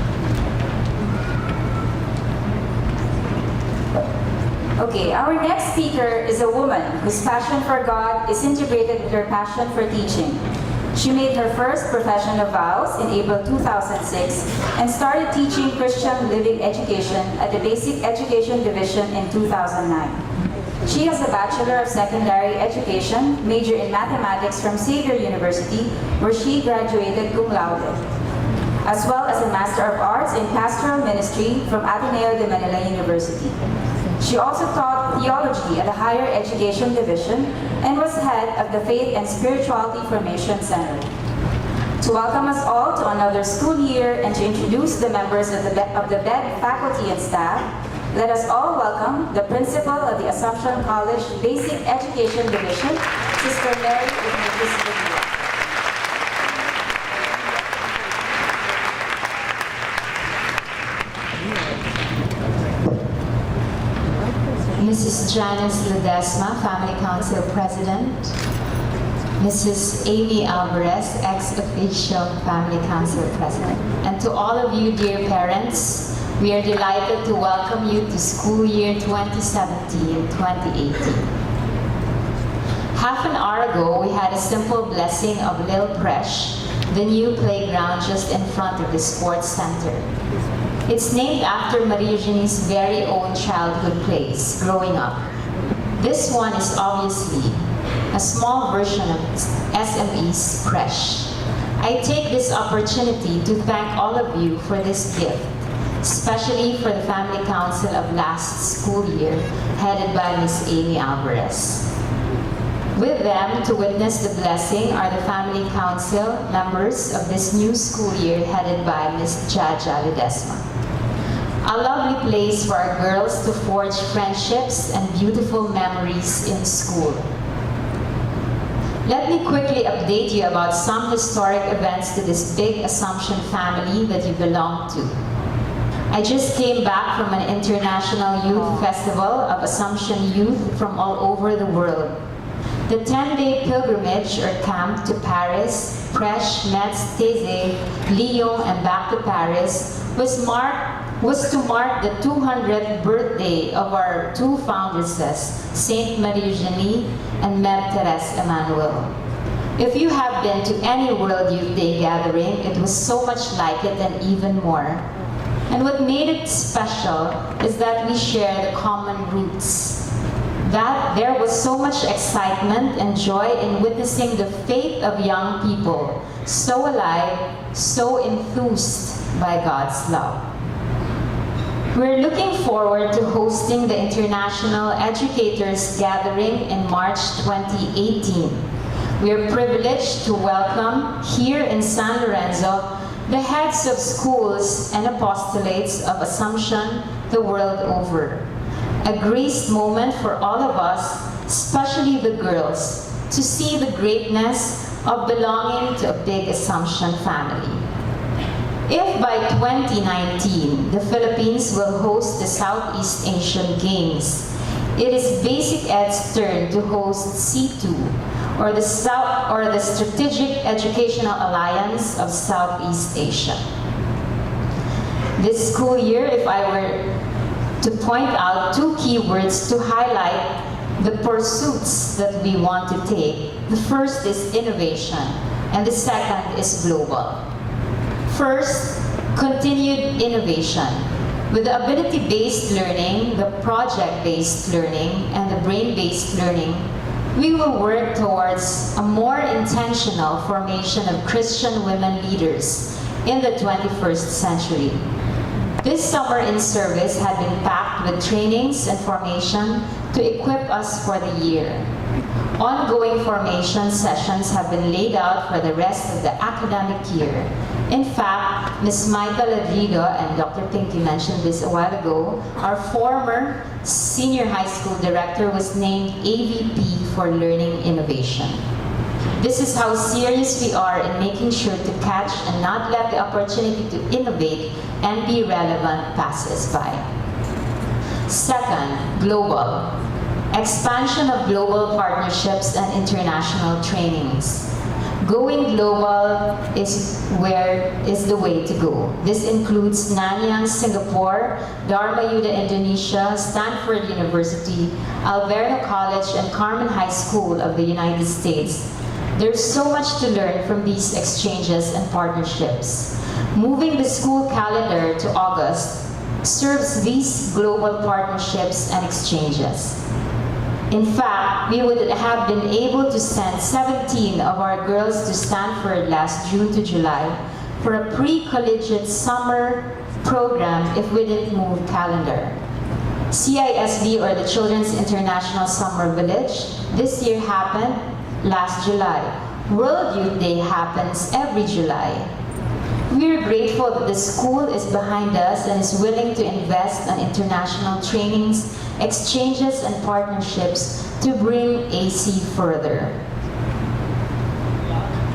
Okay, our next speaker is a woman whose passion for God is integrated with her passion for teaching. She made her first profession of vows in April 2006 and started teaching Christian living education at the Basic Education Division in 2009. She has a Bachelor of Secondary Education, major in Mathematics from Xavier University, where she graduated cum laude, as well as a Master of Arts in Pastoral Ministry from Ateneo de Manila University. She also taught theology at the Higher Education Division and was head of the Faith and Spirituality Formation Center. To welcome us all to another school year and to introduce the members of the BED faculty and staff, let us all welcome the principal of the Assumption College Basic Education Division, Sister Mary Ignatius Vidal. Mrs. Janice Ledesma, Family Council President. Mrs. Amy Alvarez, ex officio Family Council President. And to all of you dear parents, we are delighted to welcome you to school year 2017-2018. Half an hour ago, we had a simple blessing of Lil Presh, the new playground just in front of the sports center. It's named after Maria Eugenie's very own childhood place, growing up. This one is obviously a small version of SME's Presh. I take this opportunity to thank all of you for this gift, especially for the Family Council of last school year, headed by Ms. Amy Alvarez. With them, to witness the blessing are the Family Council members of this new school year, headed by Ms. Jaja Ledesma. A lovely place for our girls to forge friendships and beautiful memories in school. Let me quickly update you about some historic events to this big Assumption family that you belong to. I just came back from an international youth festival of Assumption youth from all over the world. The 10-day pilgrimage or camp to Paris, Presh, Metz, Thésée, Lyon, and back to Paris was to mark the 200th birthday of our two foundresses, Saint Marie Eugenie and Mère Thérèse Emmanuel. If you have been to any World Youth Day gathering, it was so much like it and even more. And what made it special is that we share the common roots. That there was so much excitement and joy in witnessing the faith of young people, so alive, so enthused, by God's love. We're looking forward to hosting the International Educators Gathering in March 2018. We are privileged to welcome here in San Lorenzo the heads of schools and apostolates of Assumption the world over. A graced moment for all of us, especially the girls, to see the greatness of belonging to a big Assumption family. If by 2019, the Philippines will host the Southeast Asian Games, it is Basic Ed's turn to host C2, or the Strategic Educational Alliance of Southeast Asia. This school year, if I were to point out two keywords to highlight the pursuits that we want to take, the first is innovation, and the second is global. First, continued innovation. With the ability-based learning, the project-based learning, and the brain-based learning, we will work towards a more intentional formation of Christian women leaders in the 21st century. This summer in service had been packed with trainings and formation to equip us for the year. Ongoing formation sessions have been laid out for the rest of the academic year. In fact, Ms. Maita Ladrido and Dr. Pinky mentioned this a while ago, our former senior high school director was named AVP for Learning Innovation. This is how serious we are in making sure to catch and not let the opportunity to innovate and be relevant pass us by. Second, global. Expansion of global partnerships and international trainings. Going global is the way to go. This includes Nanyang, Singapore, Dharma Yuda, Indonesia, Stanford University, Alverno College, and Carmen High School of the United States. There's so much to learn from these exchanges and partnerships. Moving the school calendar to August serves these global partnerships and exchanges. In fact, we would have been able to send 17 of our girls to Stanford last June to July for a pre-collegiate summer program if we didn't move calendar. CISD, or the Children's International Summer Village, this year happened last July. World Youth Day happens every July. We are grateful that the school is behind us and is willing to invest on international trainings, exchanges, and partnerships to bring AC further.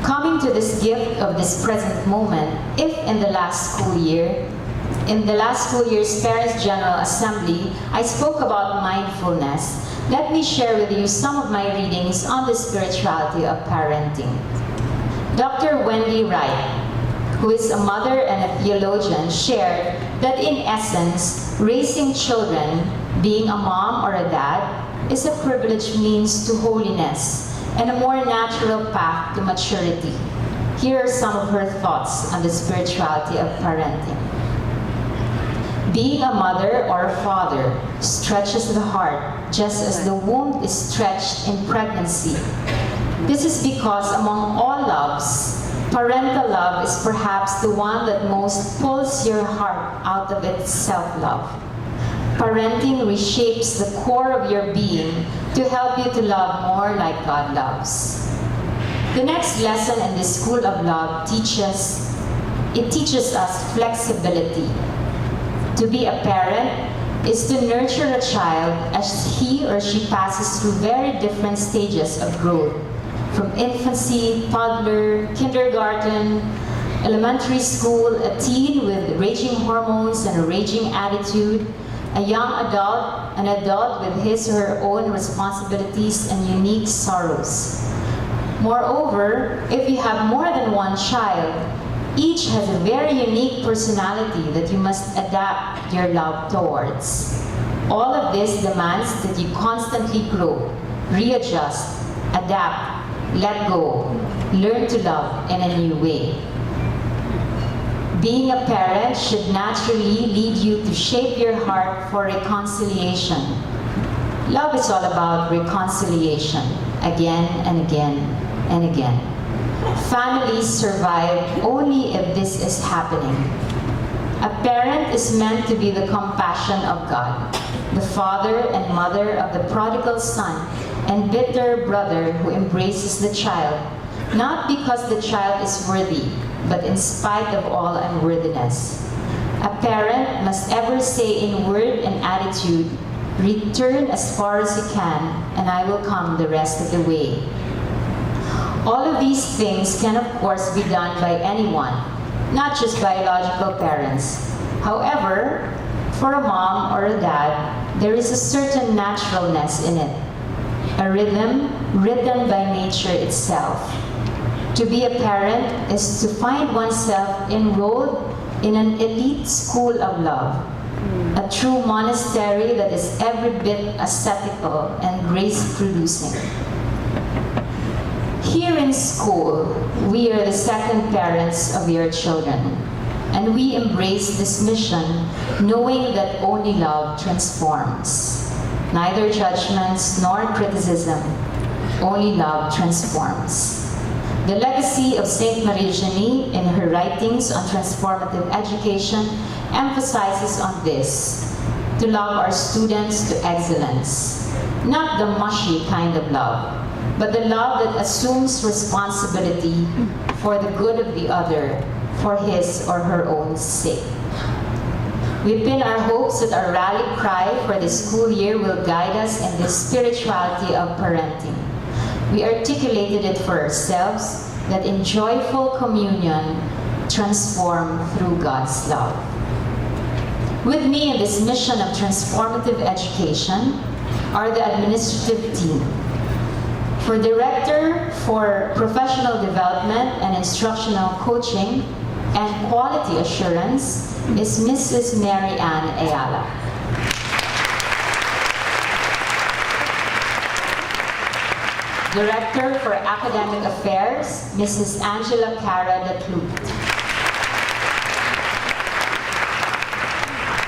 Coming to this gift of this present moment, if in the last school year's Parents General Assembly, I spoke about mindfulness, let me share with you some of my readings on the spirituality of parenting. Dr. Wendy Wright, who is a mother and a theologian, shared that in essence, raising children, being a mom or a dad, is a privileged means to holiness and a more natural path to maturity. Here are some of her thoughts on the spirituality of parenting. Being a mother or a father stretches the heart just as the womb is stretched in pregnancy. This is because among all loves, parental love is perhaps the one that most pulls your heart out of its self-love. Parenting reshapes the core of your being to help you to love more like God loves. The next lesson in the School of Love teaches us flexibility. To be a parent is to nurture a child as he or she passes through very different stages of growth, from infancy, toddler, kindergarten, elementary school, a teen with raging hormones and a raging attitude, a young adult, an adult with his or her own responsibilities and unique sorrows. Moreover, if you have more than one child, each has a very unique personality that you must adapt your love towards. All of this demands that you constantly grow, readjust, adapt, let go, learn to love in a new way. Being a parent should naturally lead you to shape your heart for reconciliation. Love is all about reconciliation, again and again and again. Families survive only if this is happening. A parent is meant to be the compassion of God, the father and mother of the prodigal son and bitter brother who embraces the child, not because the child is worthy, but in spite of all unworthiness. A parent must ever say in word and attitude, "Return as far as you can, and I will come the rest of the way." All of these things can of course be done by anyone, not just biological parents. However, for a mom or a dad, there is a certain naturalness in it, a rhythm written by nature itself. To be a parent is to find oneself enrolled in an elite school of love, a true monastery that is every bit ascetical and grace-producing. Here in school, we are the second parents of your children, and we embrace this mission knowing that only love transforms. Neither judgments nor criticism, only love transforms. The legacy of Saint Marie Genie in her writings on transformative education emphasizes on this: to love our students to excellence. Not the mushy kind of love, but the love that assumes responsibility for the good of the other, for his or her own sake. We pin our hopes that our rally cry for this school year will guide us in this spirituality of parenting. We articulated it for ourselves, that in joyful communion, transform through God's love. With me in this mission of transformative education are the administrative team. For Director for Professional Development and Instructional Coaching and Quality Assurance is Mrs. Mary Ann Ayala. Director for Academic Affairs, Mrs. Angela Cara Latlut.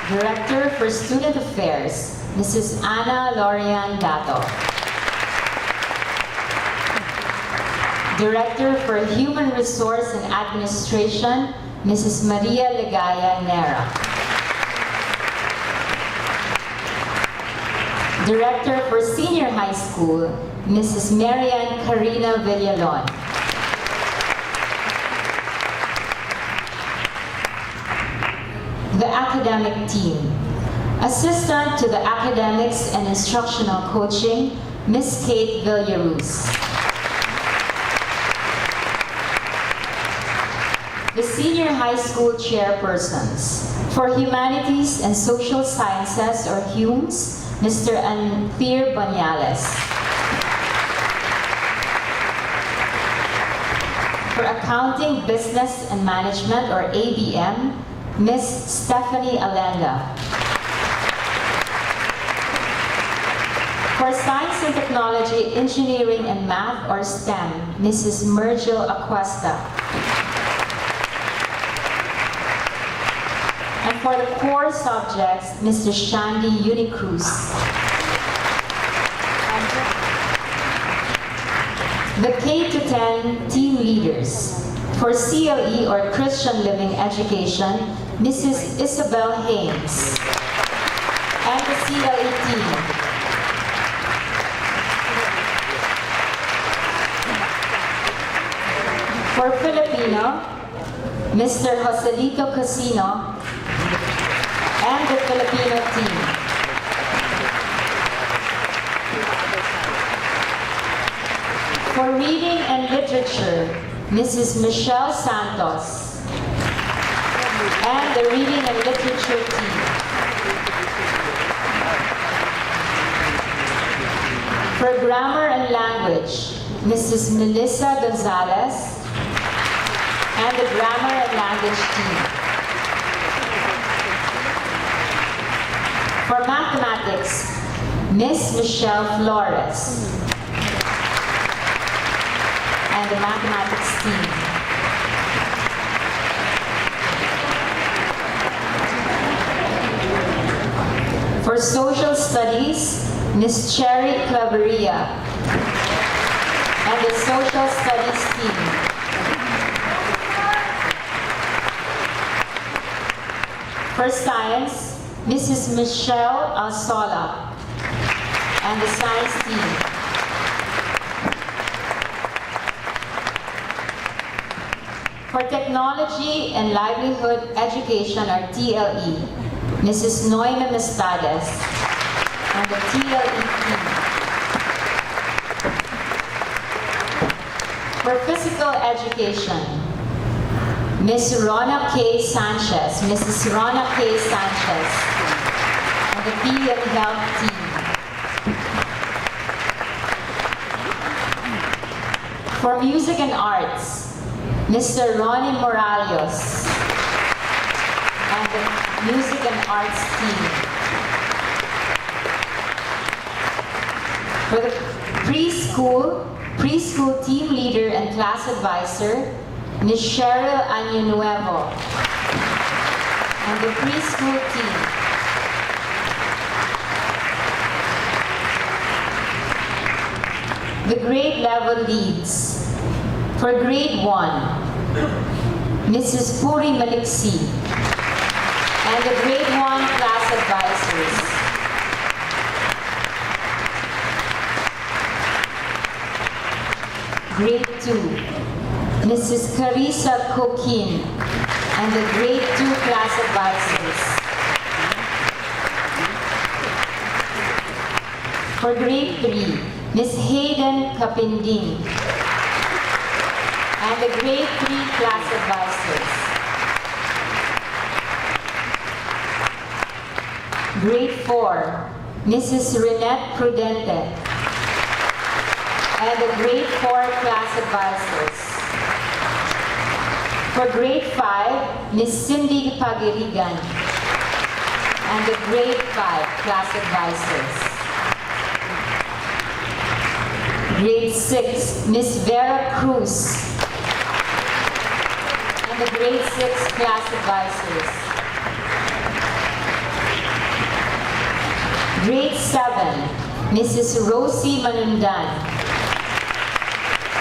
Director for Student Affairs, Mrs. Ana Lorian Dato. Director for Human Resource and Administration, Mrs. Maria Legaya Nera. Director for Senior High School, Mrs. Marian Karina Villalon. The academic team. Assistant to the Academics and Instructional Coaching, Ms. Kate Villaruz. The Senior High School Chairpersons. For Humanities and Social Sciences, or HUMS, Mr. Anthir Banyales. For Accounting, Business and Management, or ABM, Ms. Stephanie Alenda. For Science and Technology, Engineering and Math, or STEM, Mrs. Mergil Acuesta. And for the core subjects, Mr. Shandy Unicruz. The K-10 team leaders. For CLE, or Christian Living Education, Mrs. Isabel Haynes. And the CLE team. For Filipino, Mr. Joselito Casino and the Filipino team. For Reading and Literature, Mrs. Michelle Santos and the Reading and Literature team. For Grammar and Language, Mrs. Melissa Gonzalez and the Grammar and Language team. For Mathematics, Miss Michelle Flores and the Mathematics team. For Social Studies, Miss Cherry Claveria and the Social Studies team. For science, Mrs. Michelle Alsola and the science team. For technology and livelihood education, or TLE, Mrs. Noime Mestades and the TLE team. For physical education, Ms. Rona K. Sanchez, Mrs. Rona K. Sanchez, and the PM Health team. For music and arts, Mr. Ronnie Morales and the music and arts team. For the preschool team leader and class advisor, Ms. Cheryl Año-Nuevo and the preschool team. The grade level leads. For grade 1, Mrs. Puri Maliksi and the grade 1 class advisors. Grade 2, Mrs. Carissa Coquin and the grade 2 class advisors. For grade 3, Ms. Hayden Kapinding and the grade 3 class advisors. Grade 4, Mrs. Renette Prudente and the grade 4 class advisors. For grade 5, Ms. Cindy Pagirigan and the grade 5 class advisors. Grade 6, Ms. Vera Cruz and the grade 6 class advisors. Grade 7, Mrs. Rosie Manundan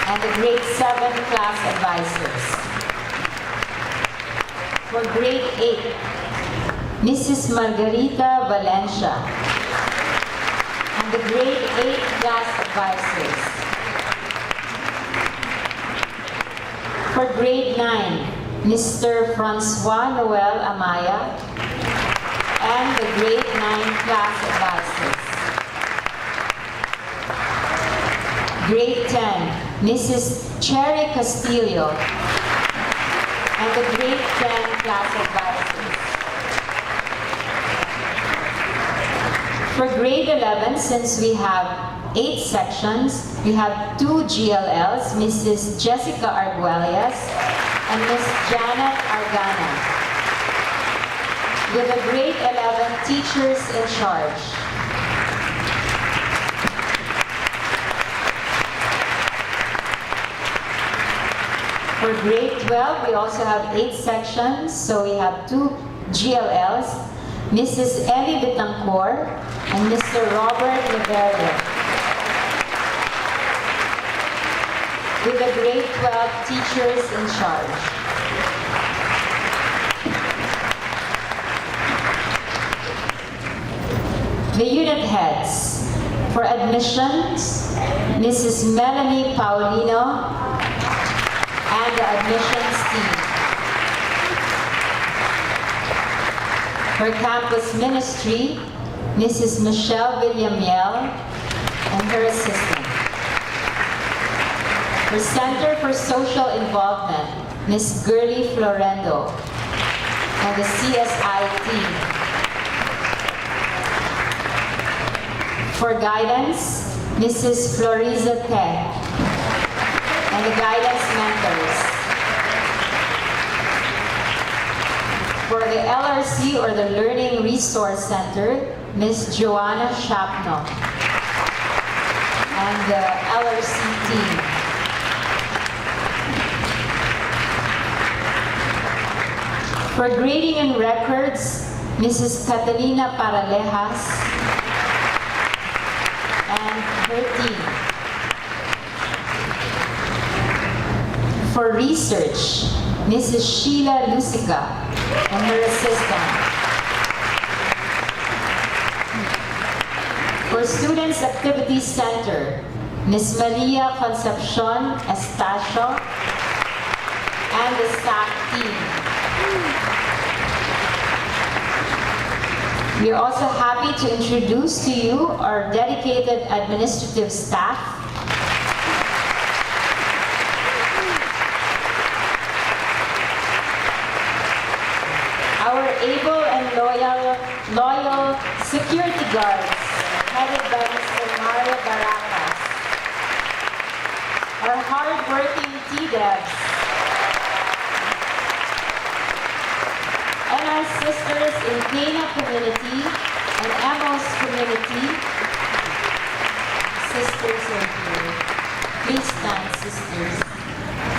and the grade 7 class advisors. For grade 8, Mrs. Margarita Valencia and the grade 8 class advisors. For grade 9, Mr. Francois Noel Amaya and the grade 9 class advisors. Grade 10, Mrs. Cherry Castillo and the grade 10 class advisors. For grade 11, since we have 8 sections, we have 2 GLLs, Mrs. Jessica Arguelles and Ms. Janet Argana, with the grade 11 teachers in charge. For grade 12, we also have 8 sections, so we have 2 GLLs, Mrs. Ellie Betancor and Mr. Robert Rivera, with the grade 12 teachers in charge. The unit heads. For admissions, Mrs. Melanie Paulino and the admissions team. For campus ministry, Mrs. Michelle Villamiel and her assistant. For Center for Social Involvement, Ms. Gurley Florendo and the CSI team. For guidance, Mrs. Floriza Te and the guidance mentors. For the LRC, or the Learning Resource Center, Ms. Joanna Shapno and the LRC team. For grading and records, Mrs. Catalina Paralejas and her team. For research, Mrs. Sheila Lucica and her assistant. For Students Activity Center, Ms. Maria Concepcion Estacio and the staff team. We are also happy to introduce to you our dedicated administrative staff. Our able and loyal security guards, headed by Mr. Mario Baracas. Our hard-working TDEVs. And our sisters in Cana community and Emos community. Sisters are here. Please stand, sisters.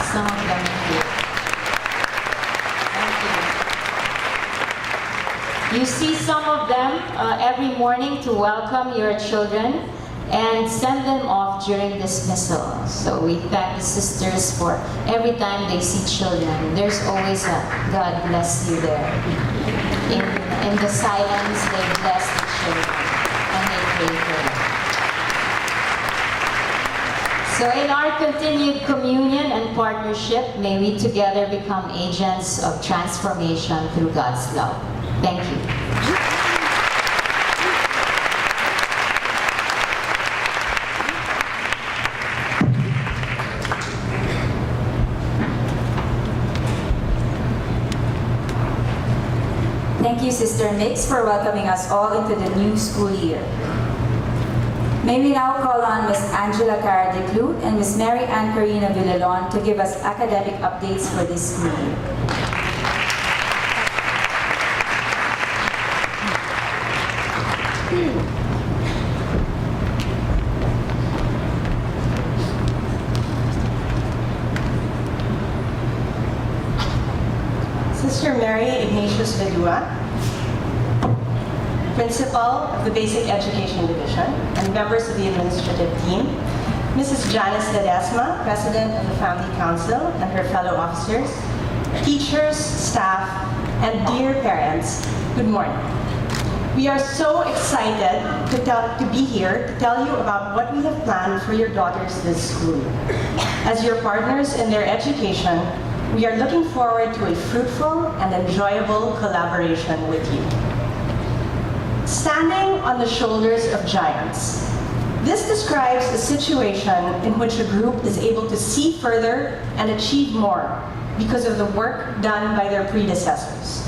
Some of them are here. Thank you. You see some of them every morning to welcome your children and send them off during dismissal. So we thank the sisters for every time they see children. There's always a God bless you there. In the silence, they bless the children and they pray for them. So in our continued communion and partnership, may we together become agents of transformation through God's love. Thank you. Thank you, Sister Mix, for welcoming us all into the new school year. May we now call on Ms. Angela Cara de Clue and Ms. Mary Ann Carina Villalon to give us academic updates for this school year. Sister Mary Ignatius Vedua, Principal of the Basic Education Division, and members of the administrative team, Mrs. Janice Ledesma, President of the Family Council, and her fellow officers, teachers, staff, and dear parents, good morning. We are so excited to be here to tell you about what we have planned for your daughters this school year. As your partners in their education, we are looking forward to a fruitful and enjoyable collaboration with you. Standing on the shoulders of giants. This describes a situation in which a group is able to see further and achieve more because of the work done by their predecessors.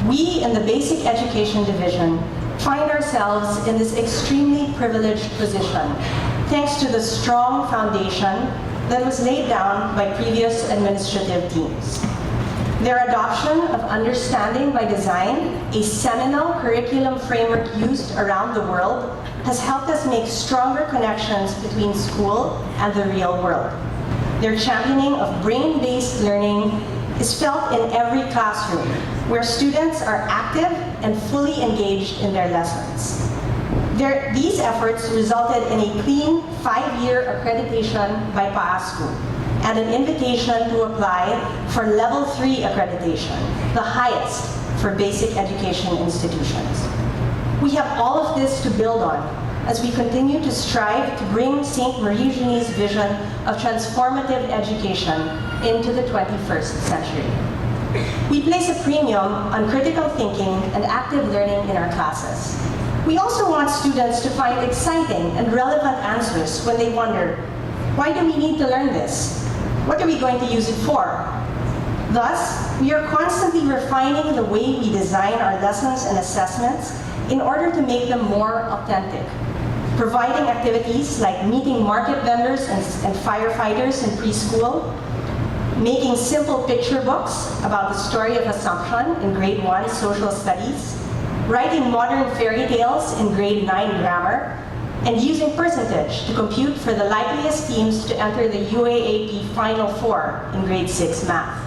We in the Basic Education Division find ourselves in this extremely privileged position thanks to the strong foundation that was laid down by previous administrative teams. Their adoption of Understanding by Design, a seminal curriculum framework used around the world, has helped us make stronger connections between school and the real world. Their championing of brain-based learning is felt in every classroom, where students are active and fully engaged in their lessons. These efforts resulted in a clean 5-year accreditation by PAASCU and an invitation to apply for Level 3 accreditation, the highest for basic education institutions. We have all of this to build on as we continue to strive to bring St. Marie Genie's vision of transformative education into the 21st century. We place a premium on critical thinking and active learning in our classes. We also want students to find exciting and relevant answers when they wonder, why do we need to learn this? What are we going to use it for? Thus, we are constantly refining the way we design our lessons and assessments in order to make them more authentic, providing activities like meeting market vendors and firefighters in preschool, making simple picture books about the story of Assumption in grade 1 social studies, writing modern fairy tales in grade 9 grammar, and using percentage to compute for the likeliest teams to enter the UAAP Final Four in grade 6 math.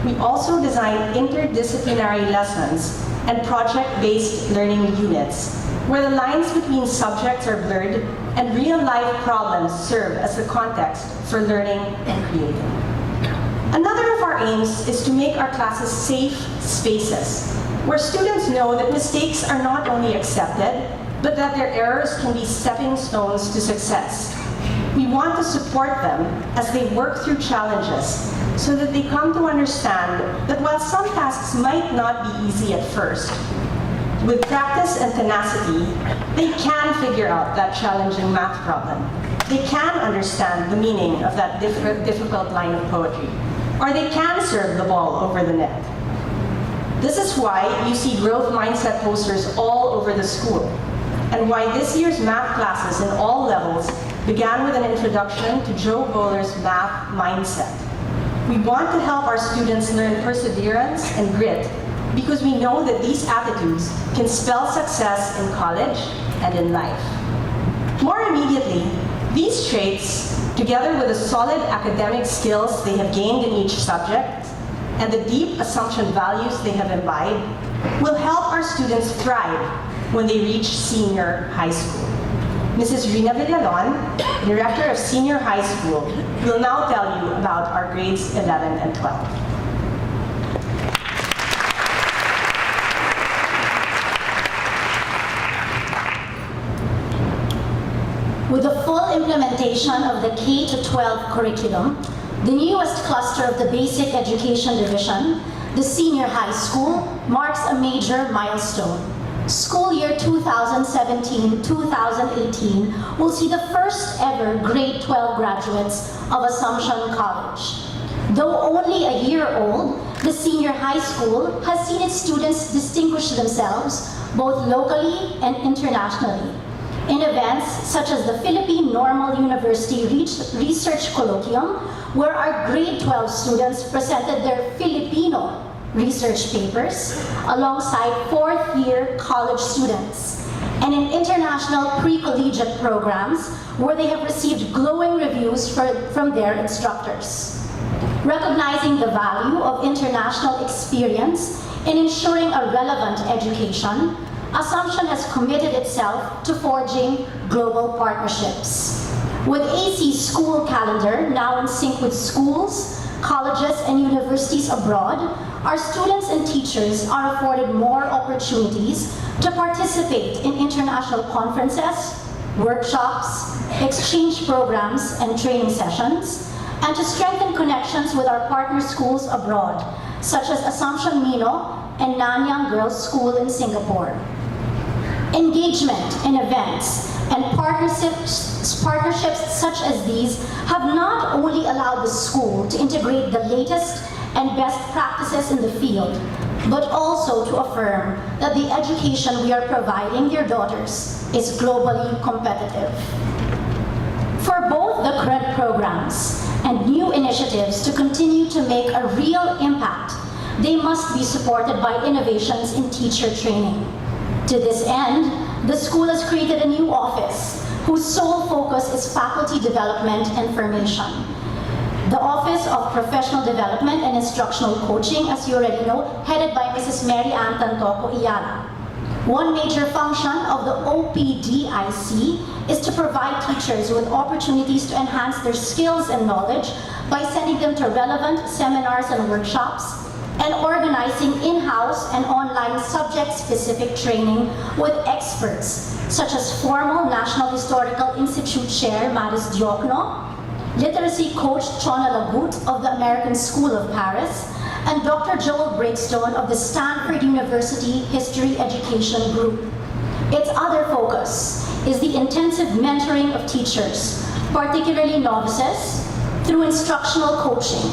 We also design interdisciplinary lessons and project-based learning units, where the lines between subjects are blurred and real-life problems serve as the context for learning and creating. Another of our aims is to make our classes safe spaces, where students know that mistakes are not only accepted, but that their errors can be stepping stones to success. We want to support them as they work through challenges so that they come to understand that while some tasks might not be easy at first, with practice and tenacity, they can figure out that challenging math problem. They can understand the meaning of that difficult line of poetry, or they can serve the ball over the net. This is why you see growth mindset posters all over the school, and why this year's math classes in all levels began with an introduction to Joe Bowler's math mindset. We want to help our students learn perseverance and grit because we know that these attitudes can spell success in college and in life. More immediately, these traits, together with the solid academic skills they have gained in each subject and the deep assumption values they have imbibed, will help our students thrive when they reach senior high school. Mrs. Rina Villalon, Director of Senior High School, will now tell you about our grades 11 and 12. With the full implementation of the K-12 curriculum, the newest cluster of the Basic Education Division, the Senior High School, marks a major milestone. School year 2017-2018 will see the first ever grade 12 graduates of Assumption College. Though only a year old, the Senior High School has seen its students distinguish themselves both locally and internationally in events such as the Philippine Normal University Research Colloquium, where our grade 12 students presented their Filipino research papers alongside fourth-year college students, and in international pre-collegiate programs where they have received glowing reviews from their instructors. Recognizing the value of international experience in ensuring a relevant education, Assumption has committed itself to forging global partnerships. With AC's school calendar now in sync with schools, colleges, and universities abroad, our students and teachers are afforded more opportunities to participate in international conferences, workshops, exchange programs, and training sessions, and to strengthen connections with our partner schools abroad, such as Assumption Mino and Nanyang Girls School in Singapore. Engagement in events and partnerships such as these have not only allowed the school to integrate the latest and best practices in the field, but also to affirm that the education we are providing their daughters is globally competitive. For both the current programs and new initiatives to continue to make a real impact, they must be supported by innovations in teacher training. To this end, the school has created a new office whose sole focus is faculty development and formation. The Office of Professional Development and Instructional Coaching, as you already know, headed by Mrs. Mary Ann Tantoco Iyala. One major function of the OPDIC is to provide teachers with opportunities to enhance their skills and knowledge by sending them to relevant seminars and workshops, and organizing in-house and online subject-specific training with experts, such as former National Historical Institute Chair Maris Diokno, literacy coach Chona Lagut of the American School of Paris, and Dr. Joel Breakstone of the Stanford University History Education Group. Its other focus is the intensive mentoring of teachers, particularly novices, through instructional coaching,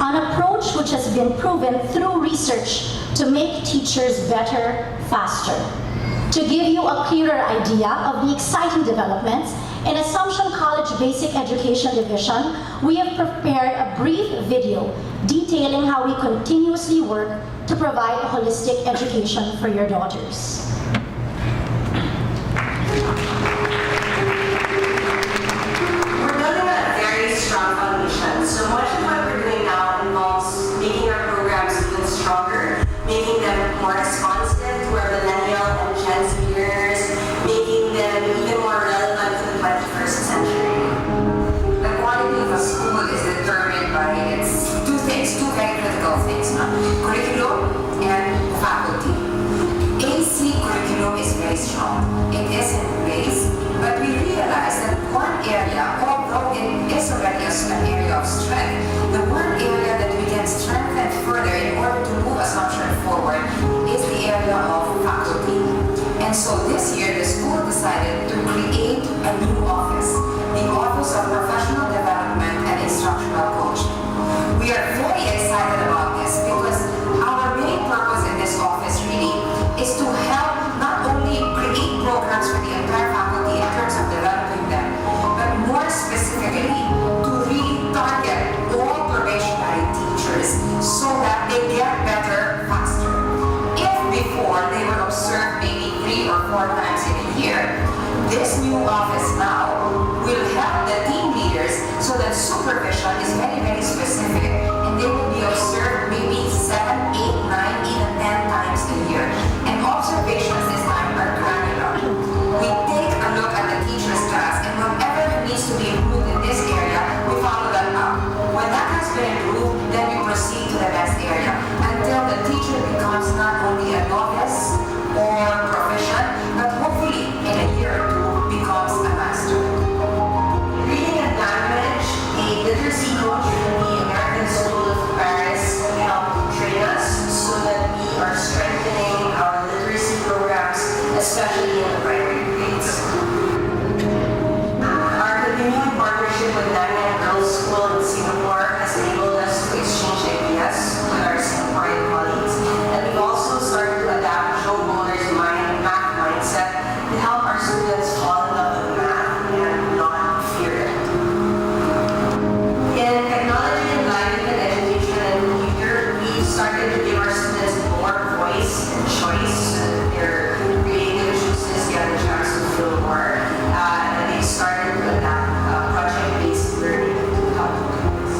an approach which has been proven through research to make teachers better, faster. To give you a clearer idea of the exciting developments in Assumption College Basic Education Division, we have prepared a brief video detailing how we continuously work to provide a holistic education for your daughters. We're building a very strong foundation, so much of what we're doing now involves making our programs even stronger, making them more responsive to our millennial and Gen Z learners, making them even more relevant to the 21st century. The quality of a school is determined by its two very critical things, curriculum and faculty. AC here. This new office now will help the team leaders so that supervision is very, very specific and they will be observed maybe 7, 8, 9, even 10 times a year. And observations this time are granular. We take a look at the teacher's class and whatever needs to be improved in this area, we follow that up. When that has been improved, then we proceed to the next area until the teacher becomes not only a novice or proficient, but hopefully in a year or two becomes a master. Reading and language, a literacy coach from the American School of Paris helped train us so that we are strengthening our literacy programs, especially in the primary grades. Our continuing partnership with Nanyang Girls' School in Singapore has enabled us to exchange ideas with our Singaporean colleagues, and we've also started to adapt Joe Bowler's math mindset to help our students fall in love with math and not fear it. In technology and livelihood education and computer, we started to give our students more voice and choice. Their creative juices get a chance to feel more, and they started to adapt project-based learning to help students.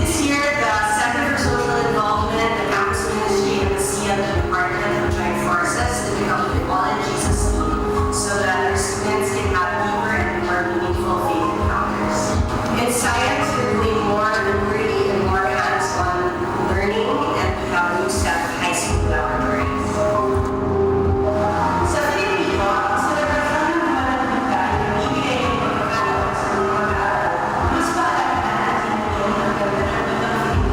This year, the Center for Social Involvement, the Campus Ministry, and the CM Department have joined forces to become the All in Jesus team so that our students can have deeper and more meaningful faith encounters. In science, we're doing more memory and more hands-on learning, and we have a new set of high school laboratories. Sa Pilipino, ang selebrasyon ng mga nagtagay, ibigay ng pagkakataon sa mga mag-aaral, mas paalagaan natin yung maganda ng Pilipino.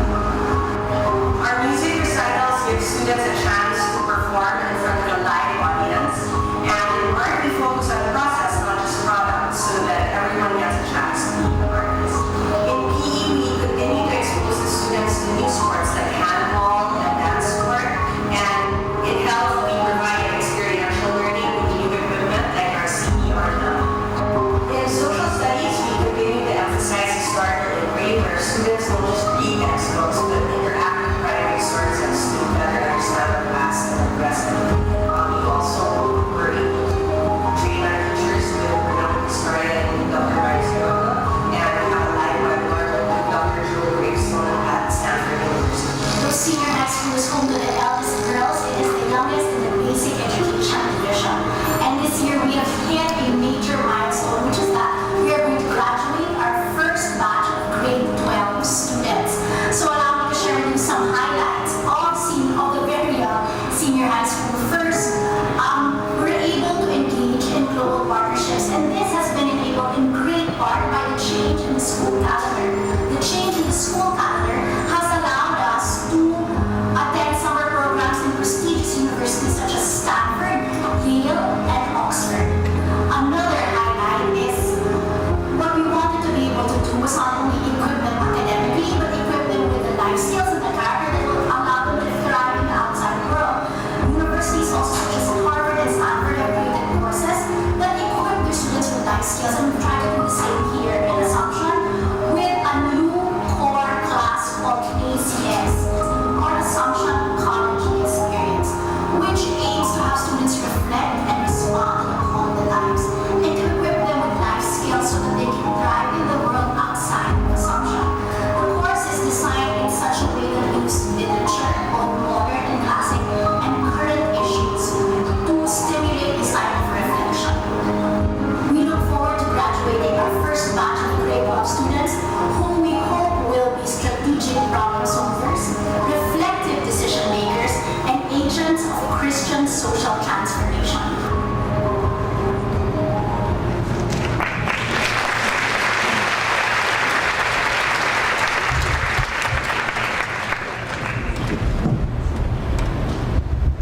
Our music recitals give students a chance to perform in front of a live audience, and in art we focus on the process, not just products, so that everyone gets a chance to be an artist. In PE, we continue to expose the students to new sports like handball and dance sport, and in health we provide experiential learning with new equipment like our CPR lab. In social studies, we continue to emphasize historical inquiry where students don't just read textbooks but interact with primary sources to better understand the past and the present. We also were able to train our teachers with renowned historian Dr. Bryce Yoga, and we have a live webinar with Dr. Joel Gravestone at Stanford University. Though senior high school is home to the eldest girls, it is the youngest in the basic education division. And this year we have hit a major milestone, which is that we are going to graduate our first batch of grade 12 students. So allow me to share with you some highlights of the very young senior high school. First, we're able to engage in global partnerships, and this has been enabled in great part by the change in the school calendar. The change in the school calendar has allowed us to attend summer programs in prestigious universities such as Stanford, Yale, and Oxford. Another highlight is what we wanted to be able to do was not only equip them academically, but equip them with the life skills and the character that will allow them to thrive in the outside world. Universities also such as Harvard and Stanford have created courses that equip their students with life skills, and we try to do the same here in Assumption with a new core class called ACS, or Assumption College Experience, which aims to have students reflect and respond upon their lives and to equip them with life skills so that they can thrive in the world outside of Assumption. The course is designed in such a way that uses literature, both modern and classic, and current issues to stimulate this type of reflection. We look forward to graduating our first batch of grade 12 students, whom we hope will be strategic problem solvers, reflective decision makers, and agents of Christian social transformation.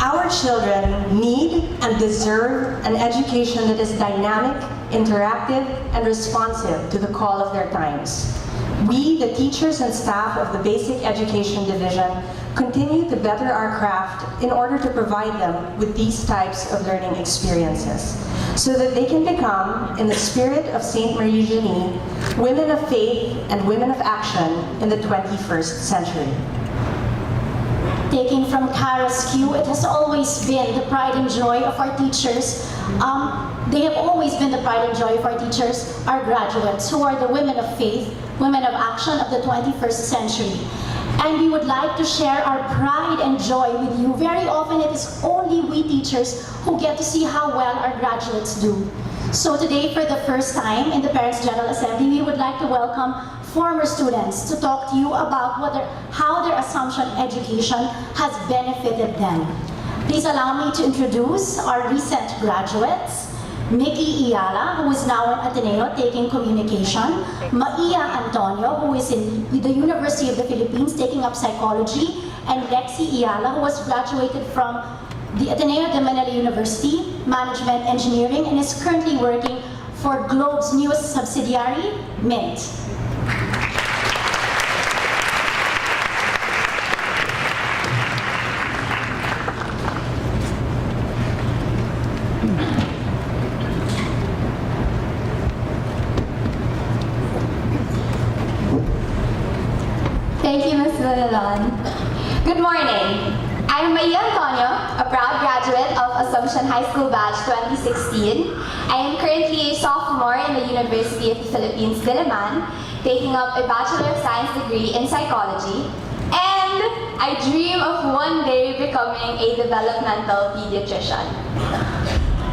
Our children need and deserve an education that is dynamic, interactive, and responsive to the call of their times. We, the teachers and staff of the Basic Education Division, continue to better our craft in order to provide them with these types of learning experiences so that they can become, in the spirit of Saint Marie Genie, women of faith and women of action in the 21st century. taking from Kara's cue, it has always been the pride and joy of our teachers. They have always been the pride and joy of our teachers, our graduates, who are the women of faith, women of action of the 21st century. And we would like to share our pride and joy with you. Very often it is only we teachers who get to see how well our graduates do. So today, for the first time in the Parents' General Assembly, we would like to welcome former students to talk to you about how their Assumption education has benefited them. Please allow me to introduce our recent graduates. Mickey Iala, who is now in Ateneo taking communication. Maia Antonio, who is in the University of the Philippines taking up psychology. And Lexi Iala, who has graduated from the Ateneo de Manila University, Management Engineering, and is currently working for Globe's newest subsidiary, Mint. Thank you, Ms. Malalon. Good morning. I'm Maia Antonio, a proud graduate of Assumption High School Batch 2016. I am currently a sophomore in the University of the Philippines, Diliman, taking up a Bachelor of Science degree in psychology. And I dream of one day becoming a developmental pediatrician.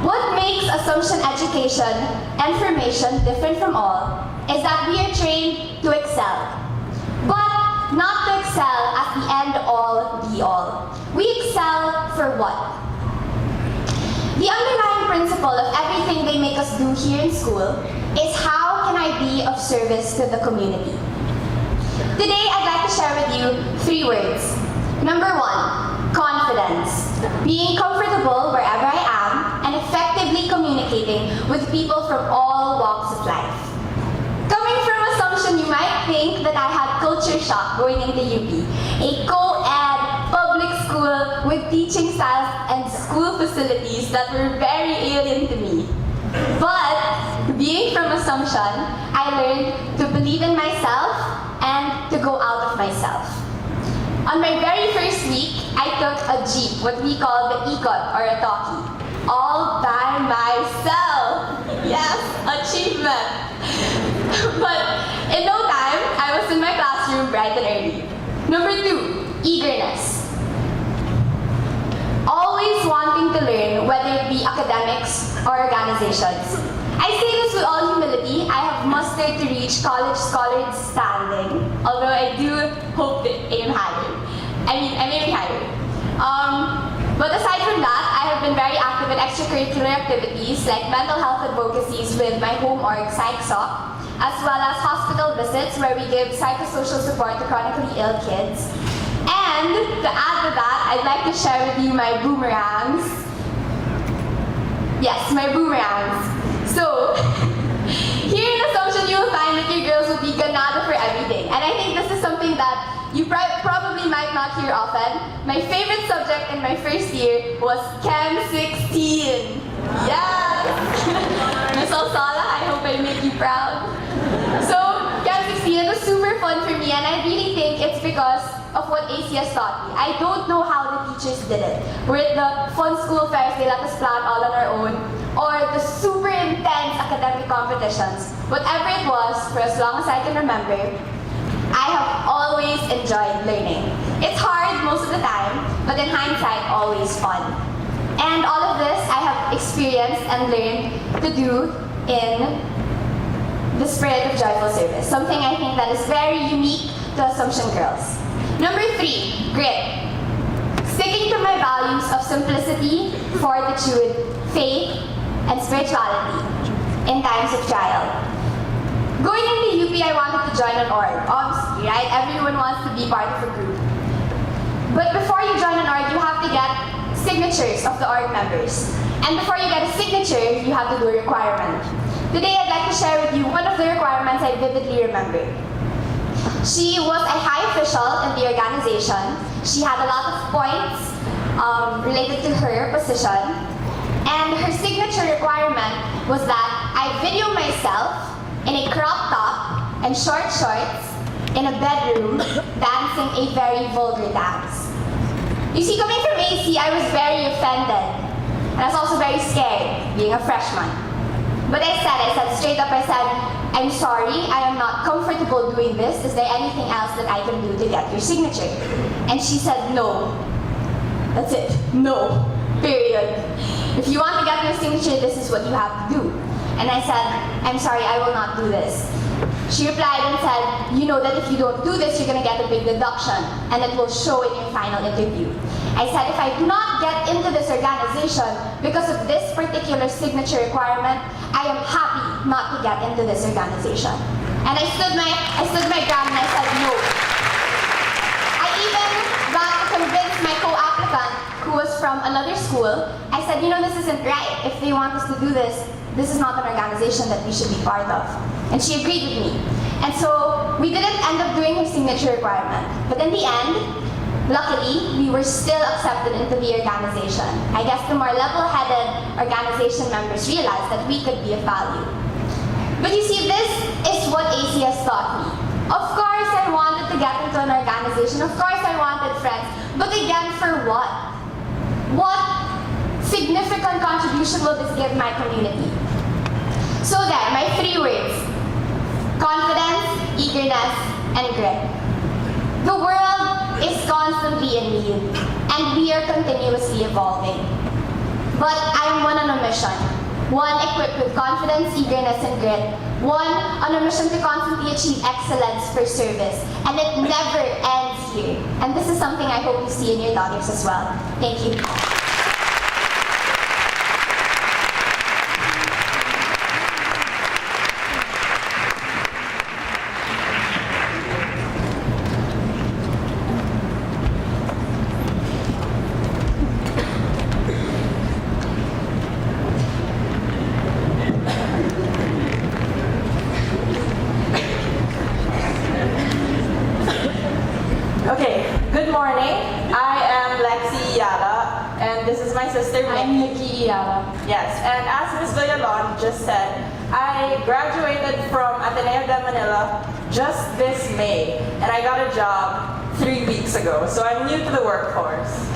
What makes Assumption education and formation different from all is that we are trained to excel. But not to excel as the end-all, be-all. We excel for what? The underlying principle of everything they make us do here in school is how can I be of service to the community? Today, I'd like to share with you 3 words. Number 1, confidence. Being comfortable wherever I am and effectively communicating with people from all walks of life. Coming from Assumption, you might think that I had culture shock going into UP, a co-ed public school with teaching styles and school facilities that were very alien to me. But being from Assumption, I learned to believe in myself and to go out of myself. On my very first week, I took a jeep, what we call the Ikot or a talkie, all by myself. Yes, achievement. But in no time, I was in my classroom bright and early. Number 2, eagerness. Always wanting to learn, whether it be academics or organizations. I say this with all humility. I have mustered to reach college scholar standing, although I do hope to aim higher. I'm aiming higher. But aside from that, I have been very active in extracurricular activities like mental health advocacies with my home org, PsychSoc, as well as hospital visits where we give psychosocial support to chronically ill kids. And to add to that, I'd like to share with you my boomerangs. Yes, my boomerangs. So, here in Assumption, you'll find that your girls will be ganado for everything. And I think this is something that you probably might not hear often. My favorite subject in my first year was Chem 16. Yes! Ms. Alsala, I hope I make you proud. So, Chem 16, it was super fun for me, and I really think it's because of what ACS taught me. I don't know how the teachers did it. Were it the fun school fairs they let us plan all on our own, or the super intense academic competitions. Whatever it was, for as long as I can remember, I have always enjoyed learning. It's hard most of the time, but in hindsight, always fun. And all of this I have experienced and learned to do in the spirit of joyful service, something I think that is very unique to Assumption girls. Number 3, grit. Sticking to my values of simplicity, fortitude, faith, and spirituality in times of trial. Going into UP, I wanted to join an org. Obviously, right? Everyone wants to be part of a group. But before you join an org, you have to get signatures of the org members. And before you get a signature, you have to do a requirement. Today, I'd like to share with you one of the requirements I vividly remember. She was a high official in the organization. She had a lot of points related to her position. And her signature requirement was that I video myself in a crop top and short shorts in a bedroom dancing a very vulgar dance. You see, coming from AC, I was very offended. And I was also very scared, being a freshman. But I said straight up, I said, I'm sorry, I am not comfortable doing this. Is there anything else that I can do to get your signature? And she said, no. That's it. No. Period. If you want to get your signature, this is what you have to do. And I said, I'm sorry, I will not do this. She replied and said, you know that if you don't do this, you're going to get a big deduction, and it will show in your final interview. I said, if I do not get into this organization because of this particular signature requirement, I am happy not to get into this organization. And I stood my ground and I said no. I even got to convince my co-applicant, who was from another school. I said, you know, this isn't right. If they want us to do this, this is not an organization that we should be part of. And she agreed with me. And so we didn't end up doing her signature requirement. But in the end, luckily, we were still accepted into the organization. I guess the more level-headed organization members realized that we could be of value. But you see, this is what AC has taught me. Of course, I wanted to get into an organization. Of course, I wanted friends. But again, for what? What significant contribution will this give my community? So there, my 3 words. Confidence, eagerness, and grit. The world is constantly in need, and we are continuously evolving. But I'm one on a mission. One equipped with confidence, eagerness, and grit. One on a mission to constantly achieve excellence for service. And it never ends here. And this is something I hope you see in your daughters as well. Thank you. Yes, and as Ms. Villalon just said, I graduated from Ateneo de Manila just this May, and I got a job 3 weeks ago, so I'm new to the workforce.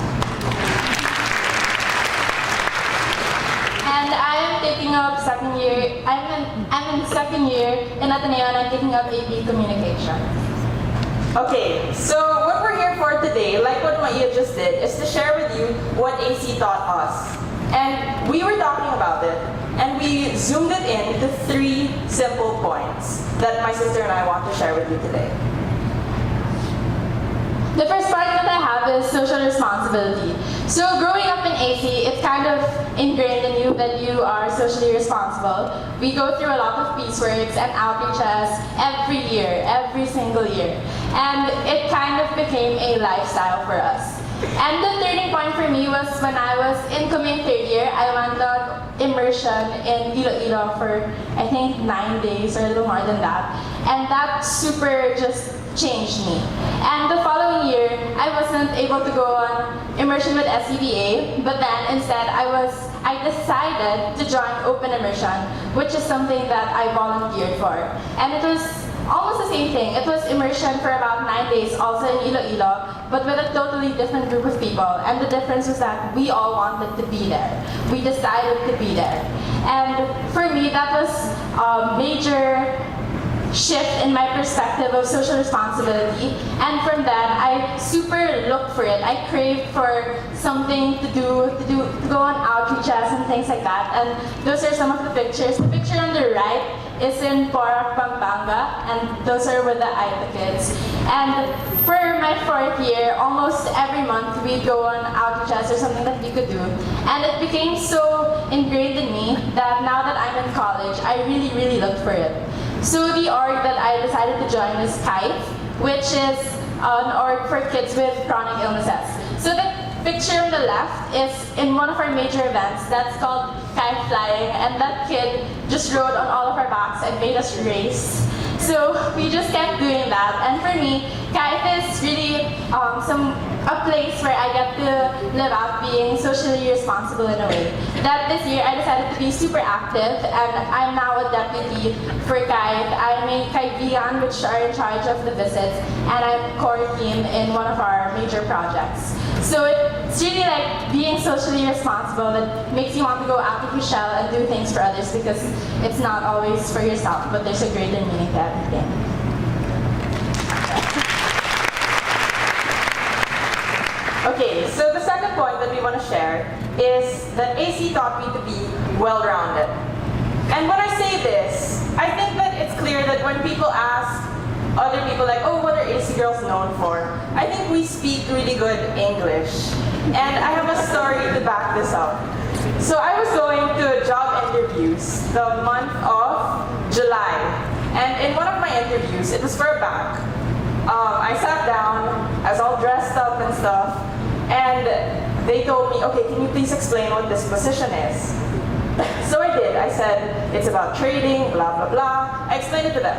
And I am taking up second year, I'm in second year in Ateneo and I'm taking up AP Communication. Okay, so what we're here for today, like what Maia just did, is to share with you what AC taught us. And we were talking about it, and we zoomed it in to 3 simple points that my sister and I want to share with you today. The first part that I have is social responsibility. So growing up in AC, it's kind of ingrained in you that you are socially responsible. We go through a lot of pieceworks and outreaches every year, every single year. And it kind of became a lifestyle for us. And the turning point for me was when I was in Commune 3rd year. I went on immersion in Iloilo for, I think, 9 days or a little more than that. And that super just changed me. And the following year, I wasn't able to go on immersion with SCBA, but then instead I decided to join Open Immersion, which is something that I volunteered for. And it was almost the same thing. It was immersion for about 9 days, also in Iloilo, but with a totally different group of people. And the difference was that we all wanted to be there. We decided to be there. And for me, that was a major shift in my perspective of social responsibility. And from that, I super looked for it. I craved for something to go on outreaches and things like that. And those are some of the pictures. The picture on the right is in Porac, Pampanga, and those are with the AITA kids. And for my 4th year, almost every month we'd go on outreaches or something that we could do. And it became so ingrained in me that now that I'm in college, I really, really looked for it. So the org that I decided to join is KIFE, which is an org for kids with chronic illnesses. So the picture on the left is in one of our major events that's called Kite Flying, and that kid just rode on all of our backs and made us race. So we just kept doing that, and for me, Kite is really a place where I get to live out being socially responsible in a way. That this year I decided to be super active, and I'm now a deputy for Kite. I'm a Kaibigan, which are in charge of the visits, and I'm core team in one of our major projects. So it's really like being socially responsible that makes you want to go out of your shell and do things for others because it's not always for yourself, but there's a greater meaning to everything. Okay, so the second point that we want to share is that AC taught me to be well-rounded. And when I say this, I think that it's clear that when people ask other people like, oh, what are AC girls known for? I think we speak really good English. And I have a story to back this up. So I was going to job interviews the month of July. And in one of my interviews, it was for a bank. I sat down, I was all dressed up and stuff, and they told me, okay, can you please explain what this position is? So I did. I said, it's about trading, blah, blah, blah. I explained it to them.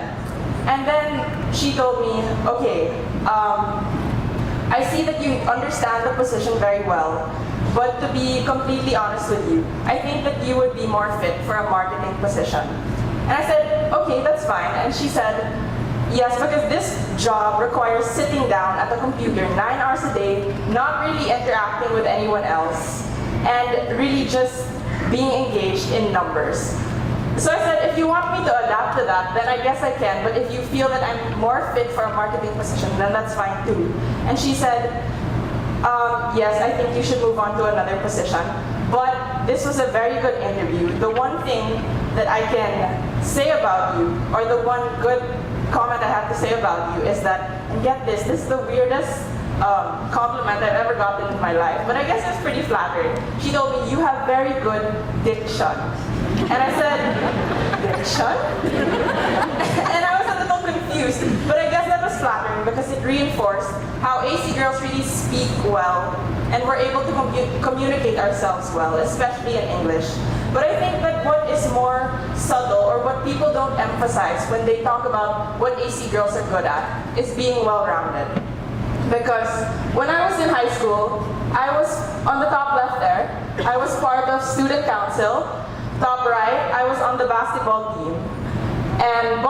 And then she told me, okay, I see that you understand the position very well, but to be completely honest with you, I think that you would be more fit for a marketing position. And I said, okay, that's fine. And she said, yes, because this job requires sitting down at the computer 9 hours a day, not really interacting with anyone else, and really just being engaged in numbers. So I said, if you want me to adapt to that, then I guess I can, but if you feel that I'm more fit for a marketing position, then that's fine too. And she said, yes, I think you should move on to another position. But this was a very good interview. The one thing that I can say about you, or the one good comment I have to say about you is that, and get this is the weirdest compliment I've ever gotten in my life, but I guess it's pretty flattering. She told me, you have very good diction. And I said, diction? And I was a little confused, but I guess that was flattering because it reinforced how AC girls really speak well and we're able to communicate ourselves well, especially in English. But I think that what is more subtle, or what people don't emphasize when they talk about what AC girls are good at, is being well-rounded. Because when I was in high school, I was on the top left there, I was part of student council. Top right, I was on the basketball team. And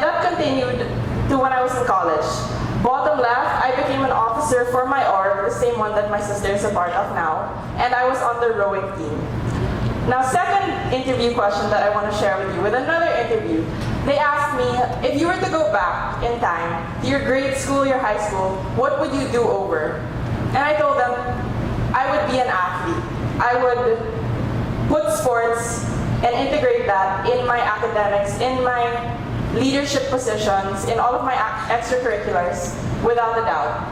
that continued to when I was in college. Bottom left, I became an officer for my org, the same one that my sister is a part of now, and I was on the rowing team. Now, second interview question that I want to share with you, with another interview, they asked me, if you were to go back in time to your grade school, your high school, what would you do over? And I told them, I would be an athlete. I would put sports and integrate that in my academics, in my leadership positions, in all of my extracurriculars, without a doubt.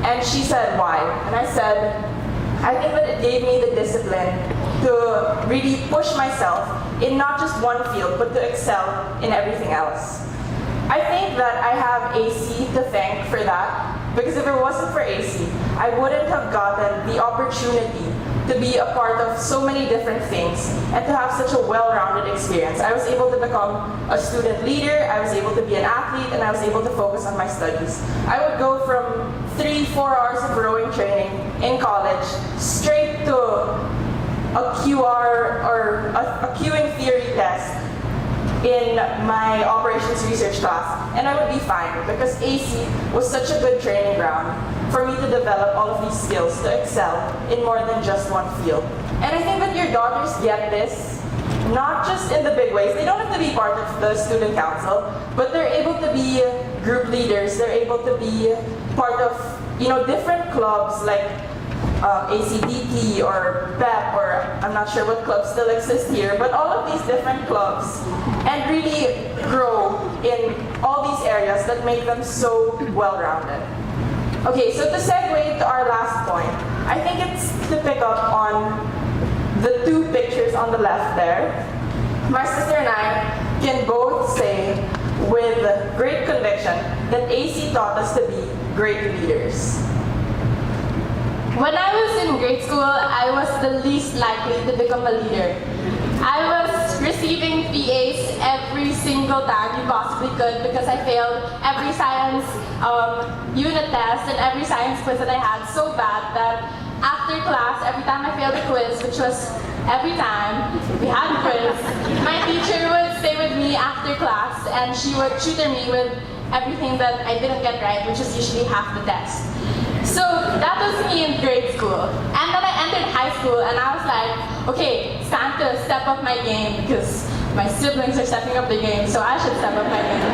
And she said, why? And I said, I think that it gave me the discipline to really push myself in not just one field, but to excel in everything else. I think that I have AC to thank for that, because if it wasn't for AC, I wouldn't have gotten the opportunity to be a part of so many different things and to have such a well-rounded experience. I was able to become a student leader, I was able to be an athlete, and I was able to focus on my studies. I would go from 3-4 hours of rowing training in college straight to a QR or a queuing theory test in my operations research class, and I would be fine because AC was such a good training ground for me to develop all of these skills to excel in more than just one field. And I think that your daughters get this, not just in the big ways. They don't have to be part of the student council, but they're able to be group leaders. They're able to be part of, different clubs like ACDT or PEP, or I'm not sure what clubs still exist here, but all of these different clubs, and really grow in all these areas that make them so well-rounded. Okay, so to segue to our last point, I think it's to pick up on the two pictures on the left there. My sister and I can both say with great conviction that AC taught us to be great leaders. When I was in grade school, I was the least likely to become a leader. I was receiving PAs every single time you possibly could because I failed every science unit test and every science quiz that I had so bad that after class, every time I failed a quiz, which was every time we had a quiz, my teacher would stay with me after class and she would tutor me with everything that I didn't get right, which is usually half the test. So that was me in grade school. And then I entered high school and I was like, okay, it's time to step up my game because my siblings are stepping up their game, so I should step up my game.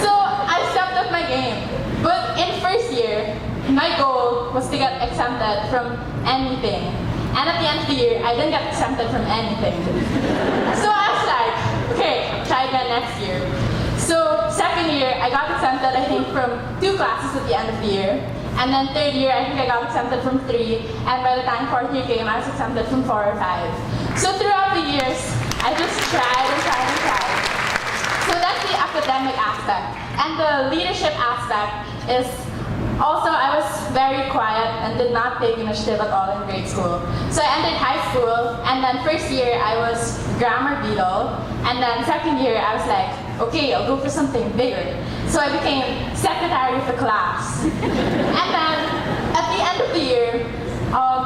So I stepped up my game. But in first year, my goal was to get exempted from anything. And at the end of the year, I didn't get exempted from anything. So I was like, okay, try again next year. So second year, I got exempted, I think, from 2 classes at the end of the year. And then third year, I think I got exempted from 3. And by the time fourth year came, I was exempted from 4 or 5. So throughout the years, I just tried and tried and tried. So that's the academic aspect. And the leadership aspect is also, I was very quiet and did not take initiative at all in grade school. So I entered high school, and then first year I was grammar beetle, and then second year I was like, okay, I'll go for something bigger. So I became secretary of the class. And then at the end of the year,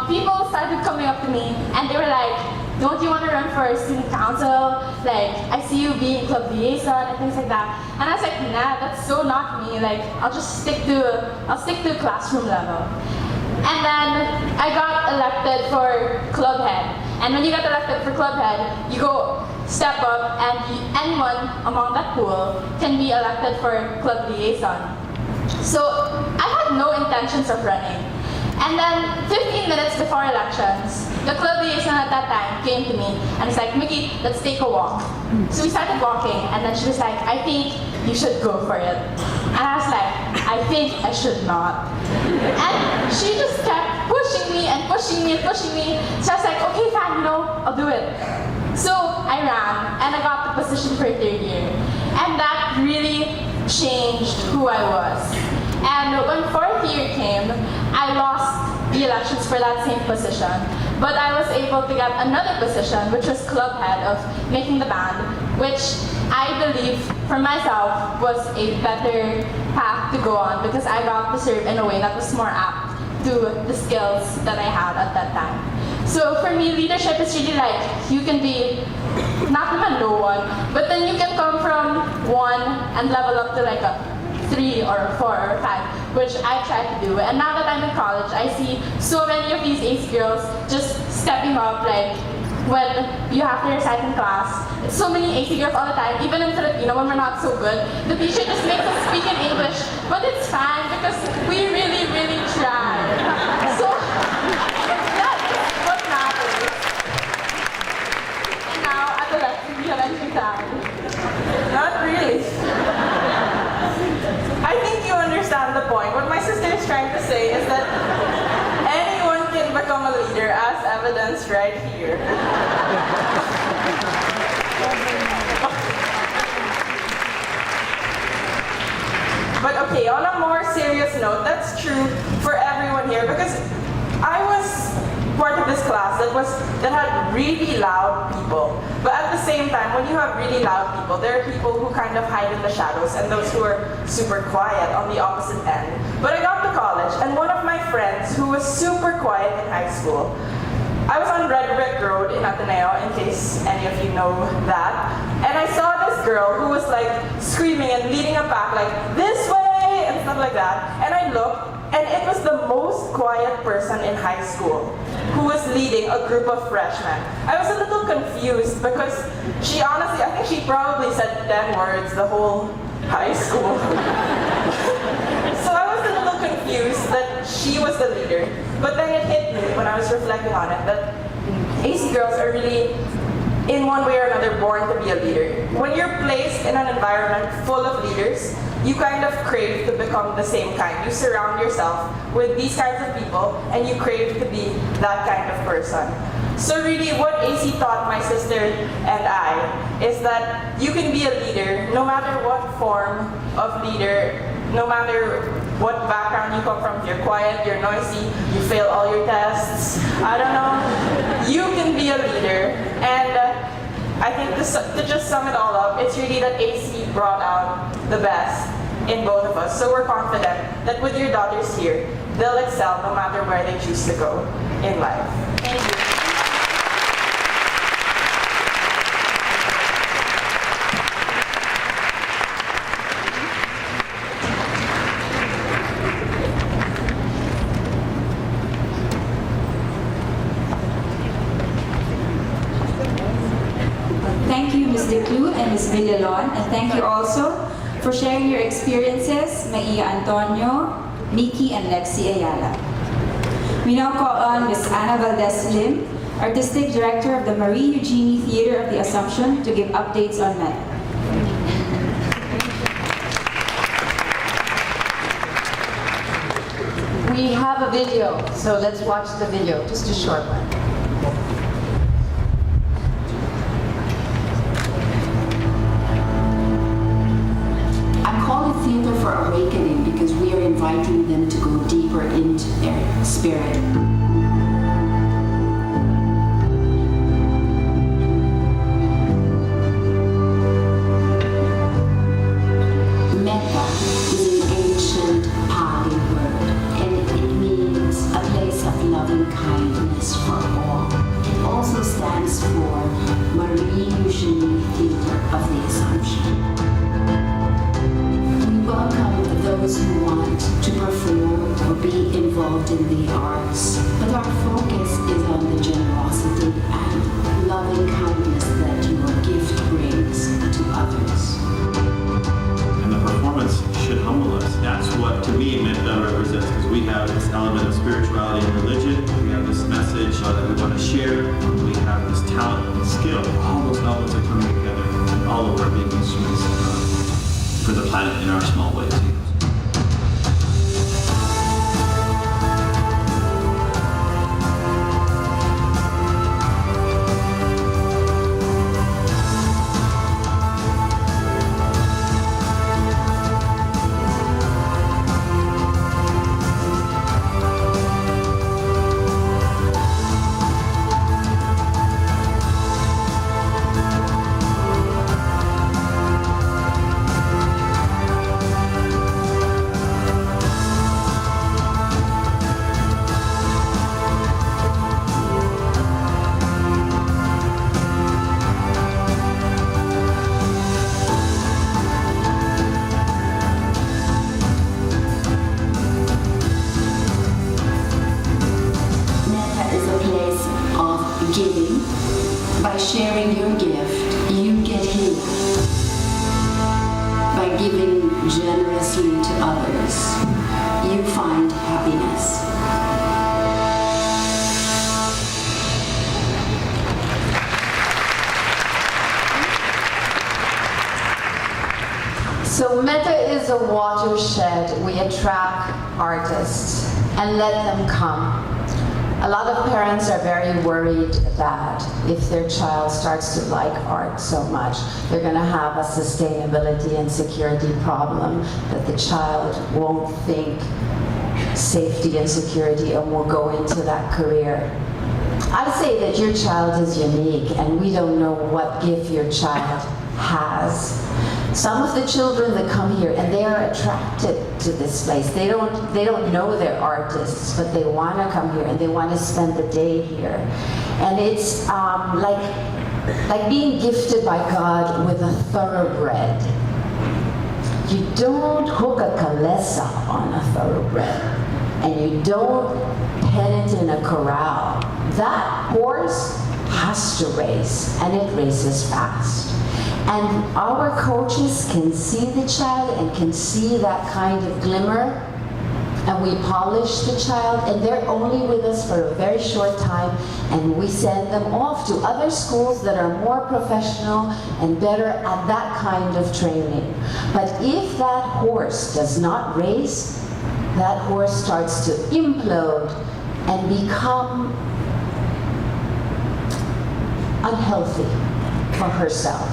people started coming up to me, and they were like, don't you want to run for student council? Like, I see you being club liaison and things like that. And I was like, nah, that's so not me. Like, I'll stick to classroom level. And then I got elected for club head. And when you get elected for club head, you go step up and anyone among that pool can be elected for club liaison. So I had no intentions of running. And then 15 minutes before elections, the club liaison at that time came to me and was like, Mickey, let's take a walk. So we started walking, and then she was like, I think you should go for it. And I was like, I think I should not. And she just kept pushing me and pushing me and pushing me. So I was like, okay, fine, I'll do it. So I ran, and I got the position for third year. And that really changed who I was. And when fourth year came, I lost the elections for that same position. But I was able to get another position, which was club head of making the band, which I believe for myself was a better path to go on because I got to serve in a way that was more apt to the skills that I had at that time. So for me, leadership is really like, you can be not naman no one, but then you can come from 1 and level up to like a 3 or 4 or 5, which I try to do. And now that I'm in college, I see so many of these AC girls just stepping up, like when you have to recite in class. It's so many AC girls all the time, even in Filipino when we're not so good. The teacher just makes us speak in English, but it's fine because we really, really try. So that is what matters. And now, at the left, we have anything to add? Not really. I think you understand the point. What my sister is trying to say is that anyone can become a leader, as evidenced right here. But okay, on a more serious note, that's true for everyone here because I was part of this class that had really loud people. But at the same time, when you have really loud people, there are people who kind of hide in the shadows and those who are super quiet on the opposite end. But I got to college, and one of my friends who was super quiet in high school, I was on Red Brick Road in Ateneo, in case any of you know that, and I saw this girl who was like screaming and leading a pack like, this way, and stuff like that. And I looked, and it was the most quiet person in high school who was leading a group of freshmen. I was a little confused because she honestly, I think she probably said 10 words the whole high school. So I was a little confused that she was the leader. But then it hit me when I was reflecting on it that AC girls are really, in one way or another, born to be a leader. When you're placed in an environment full of leaders, you kind of crave to become the same kind. You surround yourself with these kinds of people and you crave to be that kind of person. So really what AC taught my sister and I is that you can be a leader no matter what form of leader, no matter what background you come from. If you're quiet, you're noisy, you fail all your tests, I don't know. You can be a leader. And I think to just sum it all up, it's really that AC brought out the best in both of us. So we're confident that with your daughters here, they'll excel no matter where they choose to go in life. Thank you. Thank you, Ms. Declue and Ms. Villalon, and thank you also for sharing your experiences, Maia Antonio, Miki, and Lexi Ayala. We now call on Ms. Ana Valdez Lim, Artistic Director of the Marie Eugenie Theater of the Assumption, to give updates on MET. We have a video, so let's watch the video, just a short one. I call it Theater for Awakening because we are inviting them to go deeper into their spirit. Metta is an ancient Pali word, and it means a place of loving kindness for all. It also stands for Marie Eugenie Theater of the Assumption. We welcome those who want to perform or be involved in the arts, but our focus is on the generosity and loving kindness that your gift brings to others. And the performance should humble us. That's what, to me, Metta represents, because we have this element of spirituality and religion. We have this message that we want to share. We have this talent and skill. All those elements are coming together, and all of our big instruments for the planet in our small ways. By sharing your gift, you get healed. By giving generously to others, you find happiness. So Metta is a watershed. We attract artists and let them come. A lot of parents are very worried that if their child starts to like art so much, they're going to have a sustainability and security problem, that the child won't think safety and security and will go into that career. I say that your child is unique, and we don't know what gift your child has. Some of the children that come here, and they are attracted to this place. They don't know they're artists, but they want to come here and they want to spend the day here. And it's like being gifted by God with a thoroughbred. You don't hook a kalesa on a thoroughbred, and you don't pen it in a corral. That horse has to race, and it races fast. And our coaches can see the child and can see that kind of glimmer, and we polish the child, and they're only with us for a very short time, and we send them off to other schools that are more professional and better at that kind of training. But if that horse does not race, that horse starts to implode and become unhealthy for herself.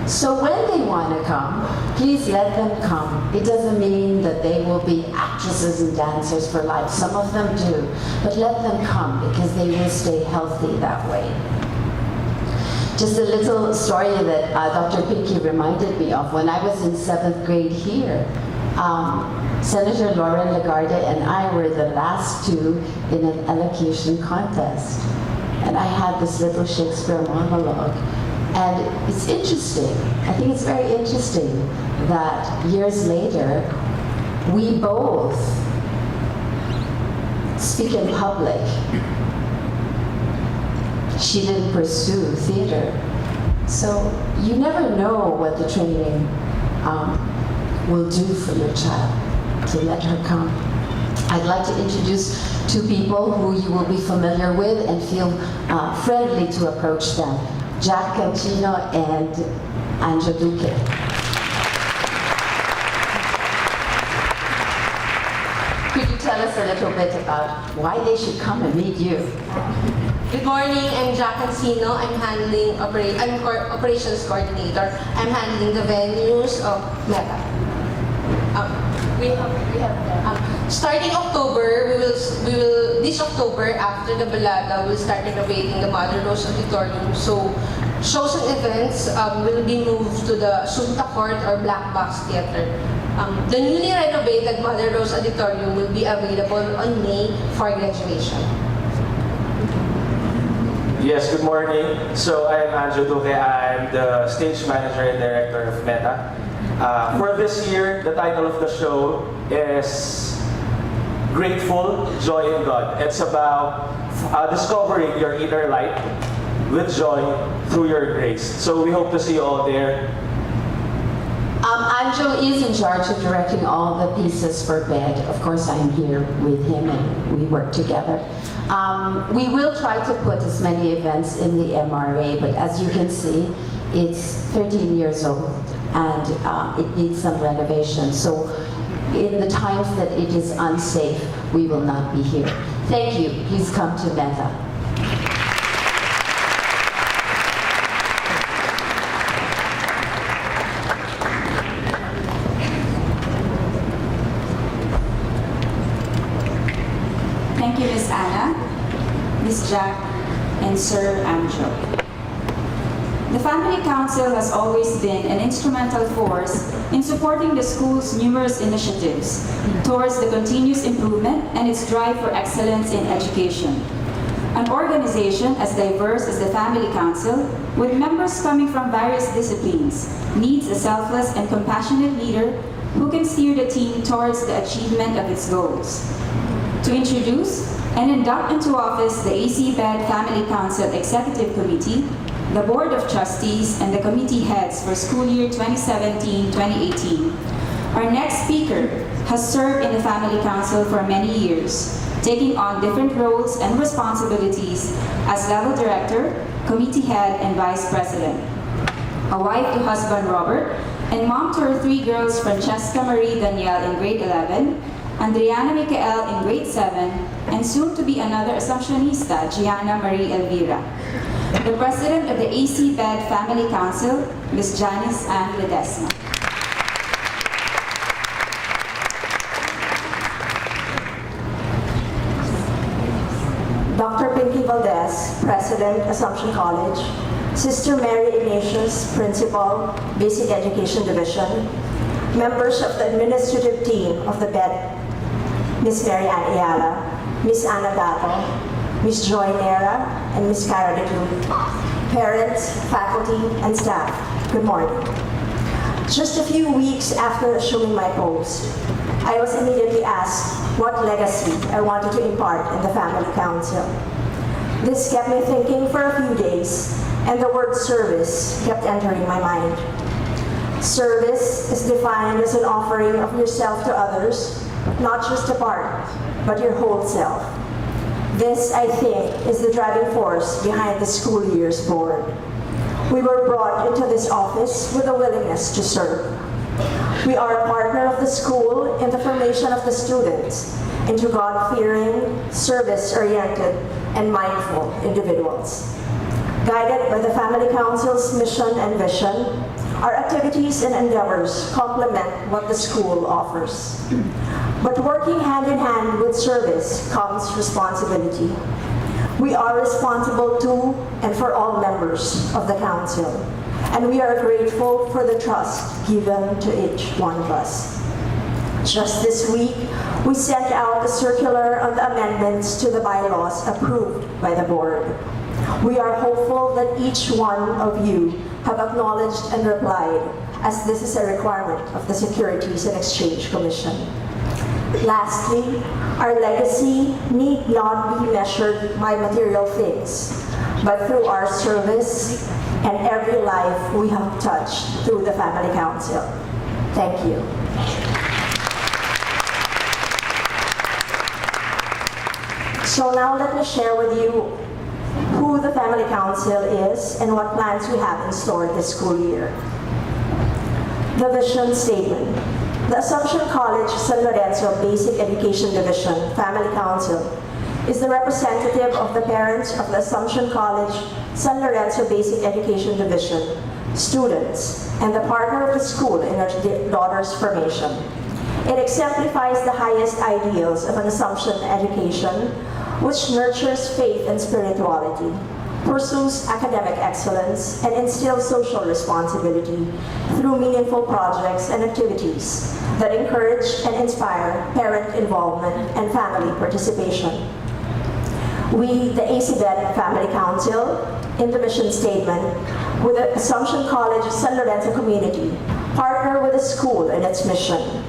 So when they want to come, please let them come. It doesn't mean that they will be actresses and dancers for life. Some of them do. But let them come, because they will stay healthy that way. Just a little story that Dr. Pinky reminded me of. When I was in 7th grade here, Senator Lauren Lagarde and I were the last two in an elocution contest. And I had this little Shakespeare monologue. And it's interesting, I think it's very interesting that years later, we both speak in public. She didn't pursue theater, So you never know what the training will do for your child, to let her come. I'd like to introduce two people who you will be familiar with and feel friendly to approach them. Jack Cancino and Anjo Duque. Could you tell us a little bit about why they should come and meet you? Good morning, I'm Jack Cancino. I'm handling operations coordinator. I'm handling the venues of Meta. Starting October, this October after the Balada, we'll start renovating the Mother Rose Auditorium. So shows and events will be moved to the Sunta Court or Black Box Theater. The newly renovated Mother Rose Auditorium will be available on May for graduation. Yes, good morning. So I am Anjo Duque. I'm the stage manager and director of Meta. For this year, the title of the show is Grateful, Joy in God. It's about discovering your inner light with joy through your grace. So we hope to see you all there. Anjo is in charge of directing all the pieces for BED. Of course, I'm here with him and we work together. We will try to put as many events in the MRA, but as you can see, it's 13 years old and it needs some renovation. So in the times that it is unsafe, we will not be here. Thank you. Please come to Meta. Thank you, Ms. Anna, Ms. Jack, and Sir Anjo. The Family Council has always been an instrumental force in supporting the school's numerous initiatives towards the continuous improvement and its drive for excellence in education. An organization as diverse as the Family Council, with members coming from various disciplines, needs a selfless and compassionate leader who can steer the team towards the achievement of its goals. To introduce and induct into office the AC BED Family Council Executive Committee, the Board of Trustees, and the committee heads for school year 2017-2018. Our next speaker has served in the Family Council for many years, taking on different roles and responsibilities as level director, committee head, and vice president. A wife to husband Robert, and mom to her three girls, Francesca Marie Danielle in grade 11, Andriana Michael in grade 7, and soon to be another Assumptionista, Gianna Marie Elvira. The president of the AC BED Family Council, Ms. Janice Ann Ledesma. Dr. Pinky Valdez, President, Assumption College, Sister Mary Ignatius, Principal, Basic Education Division, members of the administrative team of the BED, Ms. Mary Ann Ayala, Ms. Anna Dato, Ms. Joy Nera, and Ms. Cara De Cruz, parents, faculty, and staff, good morning. Just a few weeks after assuming my post, I was immediately asked what legacy I wanted to impart in the Family Council. This kept me thinking for a few days, and the word service kept entering my mind. Service is defined as an offering of yourself to others, not just a part, but your whole self. This, I think, is the driving force behind the school year's board. We were brought into this office with a willingness to serve. We are a partner of the school in the formation of the students into God-fearing, service-oriented, and mindful individuals. Guided by the Family Council's mission and vision, our activities and endeavors complement what the school offers. But working hand in hand with service comes responsibility. We are responsible to and for all members of the Council, and we are grateful for the trust given to each one of us. Just this week, we sent out a circular on the amendments to the bylaws approved by the board. We are hopeful that each one of you have acknowledged and replied, as this is a requirement of the Securities and Exchange Commission. Lastly, our legacy need not be measured by material things, but through our service and every life we have touched through the Family Council. Thank you. So now let me share with you who the Family Council is and what plans we have in store this school year. The vision statement. The Assumption College San Lorenzo Basic Education Division Family Council is the representative of the parents of the Assumption College San Lorenzo Basic Education Division, students, and the partner of the school in our daughter's formation. It exemplifies the highest ideals of an Assumption education, which nurtures faith and spirituality, pursues academic excellence, and instills social responsibility through meaningful projects and activities that encourage and inspire parent involvement and family participation. We, the ACBED Family Council, in the mission statement, with the Assumption College San Lorenzo community, partner with the school in its mission,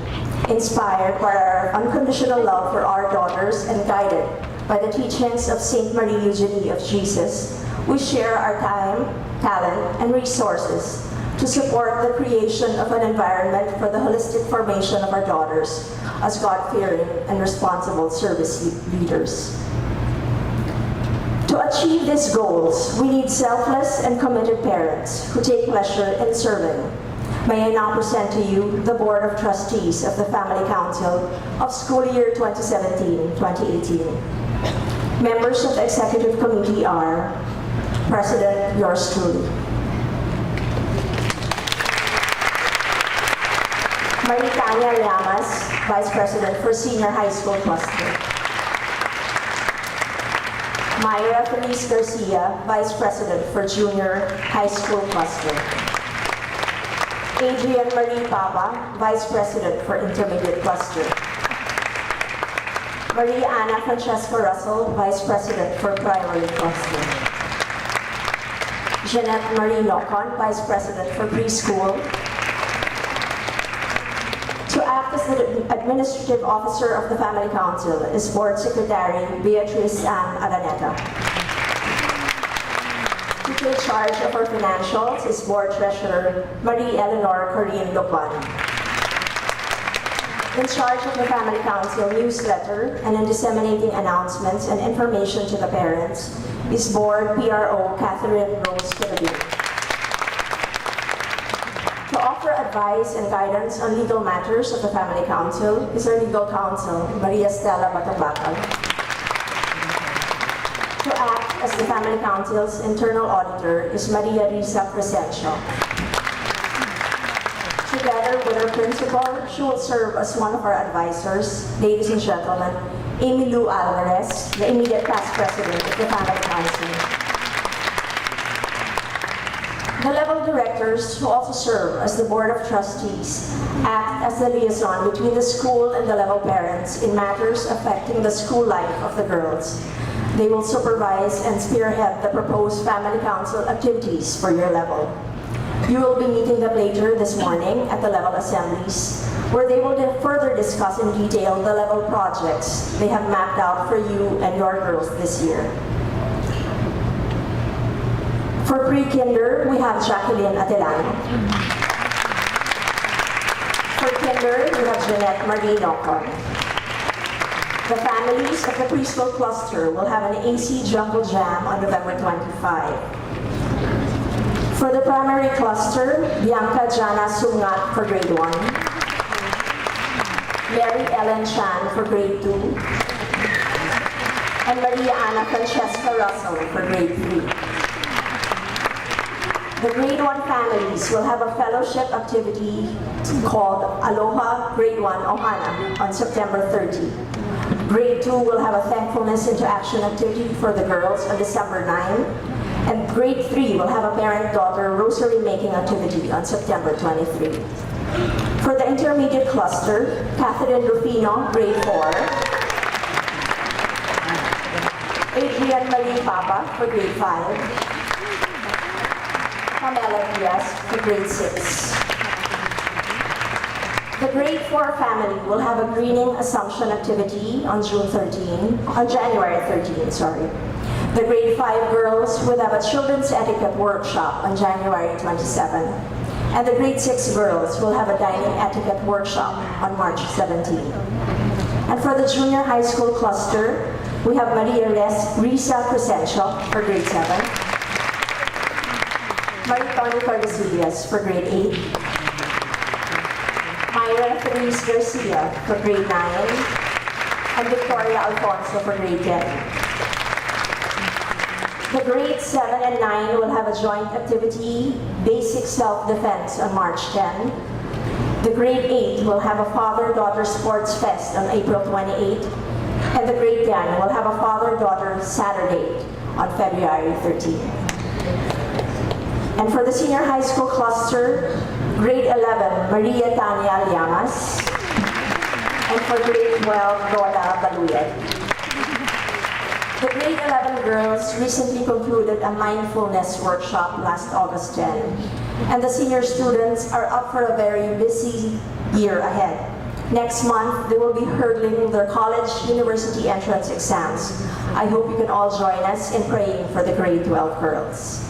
inspired by our unconditional love for our daughters and guided by the teachings of Saint Marie Eugenie of Jesus. We share our time, talent, and resources to support the creation of an environment for the holistic formation of our daughters as God-fearing and responsible service leaders. To achieve these goals, we need selfless and committed parents who take pleasure in serving. May I now present to you the Board of Trustees of the Family Council of school year 2017-2018. Members of the Executive Committee are President, yours truly. Maritania Llamas, Vice President for Senior High School Cluster. Myra Feliz Garcia, Vice President for Junior High School Cluster. Adrian Marie Papa, Vice President for Intermediate Cluster. Maria Ana Francesca Russell, Vice President for Primary Cluster. Jeanette Marie Locon, Vice President for Preschool. To act as the Administrative Officer of the Family Council is Board Secretary Beatrice Ann Araneta. To take charge of our financials is Board Treasurer Marie Eleanor Corinne Lopan. In charge of the Family Council newsletter and in disseminating announcements and information to the parents is Board PRO Catherine Rose Philippine. To offer advice and guidance on legal matters of the Family Council is our legal counsel, Maria Stella Batambakal. To act as the Family Council's internal auditor is Maria Risa Crescencio. Together with our principal, she will serve as one of our advisors. Ladies and gentlemen, Amy Lou Alvarez, the immediate past president of the Family Council. The level directors, who also serve as the Board of Trustees, act as the liaison between the school and the level parents in matters affecting the school life of the girls. They will supervise and spearhead the proposed Family Council activities for your level. You will be meeting them later this morning at the level assemblies, where they will further discuss in detail the level projects they have mapped out for you and your girls this year. For pre-kinder, we have Jacqueline Atelano. For kinder, we have Jeanette Marie Locon. The families of the preschool cluster will have an AC Jungle Jam on November 25. For the primary cluster, Bianca Jana Sungat for grade 1. Mary Ellen Chan for grade 2. And Maria Ana Francesca Russell for grade 3. The grade 1 families will have a fellowship activity called Aloha Grade 1 Ohana on September 30. Grade 2 will have a thankfulness into action activity for the girls on December 9. And grade 3 will have a parent-daughter rosary making activity on September 23. For the intermediate cluster, Catherine Rufino, grade 4. Adrian Marie Papa for grade 5. Pamela Diaz for grade 6. The grade 4 family will have a greening assumption activity on January 13, sorry. The grade 5 girls will have a children's etiquette workshop on January 27. And the grade 6 girls will have a dining etiquette workshop on March 17. And for the junior high school cluster, we have Maria Risa Crescencio for grade 7. Maritoni Cardesillas for grade 8. Myra Feliz Garcia for grade 9. And Victoria Alfonso for grade 10. The grades 7 and 9 will have a joint activity, Basic Self-Defense, on March 10. The grade 8 will have a Father-Daughter Sports Fest on April 28. And the grade 10 will have a Father-Daughter Saturday on February 13. And for the senior high school cluster, grade 11, Maria Tania Llamas. And for grade 12, Rhoda Baluyet. The grade 11 girls recently concluded a mindfulness workshop last August 10, and the senior students are up for a very busy year ahead. Next month, they will be hurdling their college university entrance exams. I hope you can all join us in praying for the grade 12 girls.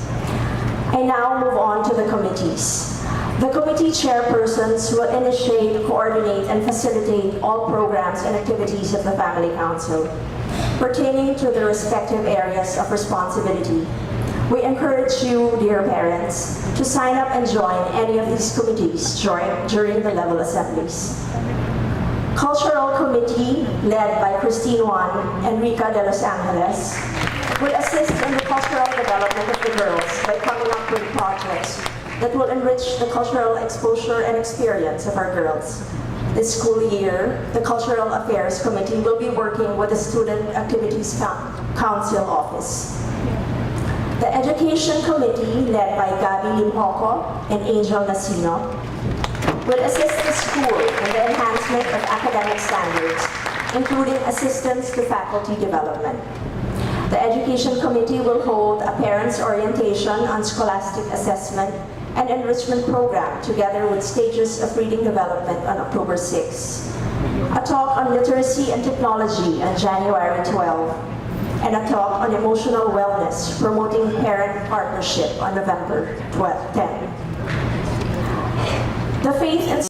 I now move on to the committees. The committee chairpersons will initiate, coordinate, and facilitate all programs and activities of the Family Council pertaining to their respective areas of responsibility. We encourage you, dear parents, to sign up and join any of these committees during the level assemblies. Cultural Committee, led by Christine Juan and Rica de Los Angeles, will assist in the cultural development of the girls by coming up with projects that will enrich the cultural exposure and experience of our girls. This school year, the Cultural Affairs Committee will be working with the Student Activities Council Office. The Education Committee, led by Gabi Limpoco and Angel Nasino, will assist the school in the enhancement of academic standards, including assistance to faculty development. The Education Committee will hold a parents' orientation on scholastic assessment and enrichment program together with stages of reading development on October 6. A talk on literacy and technology on January 12. And a talk on emotional wellness, promoting parent partnership on November 10. The Faith and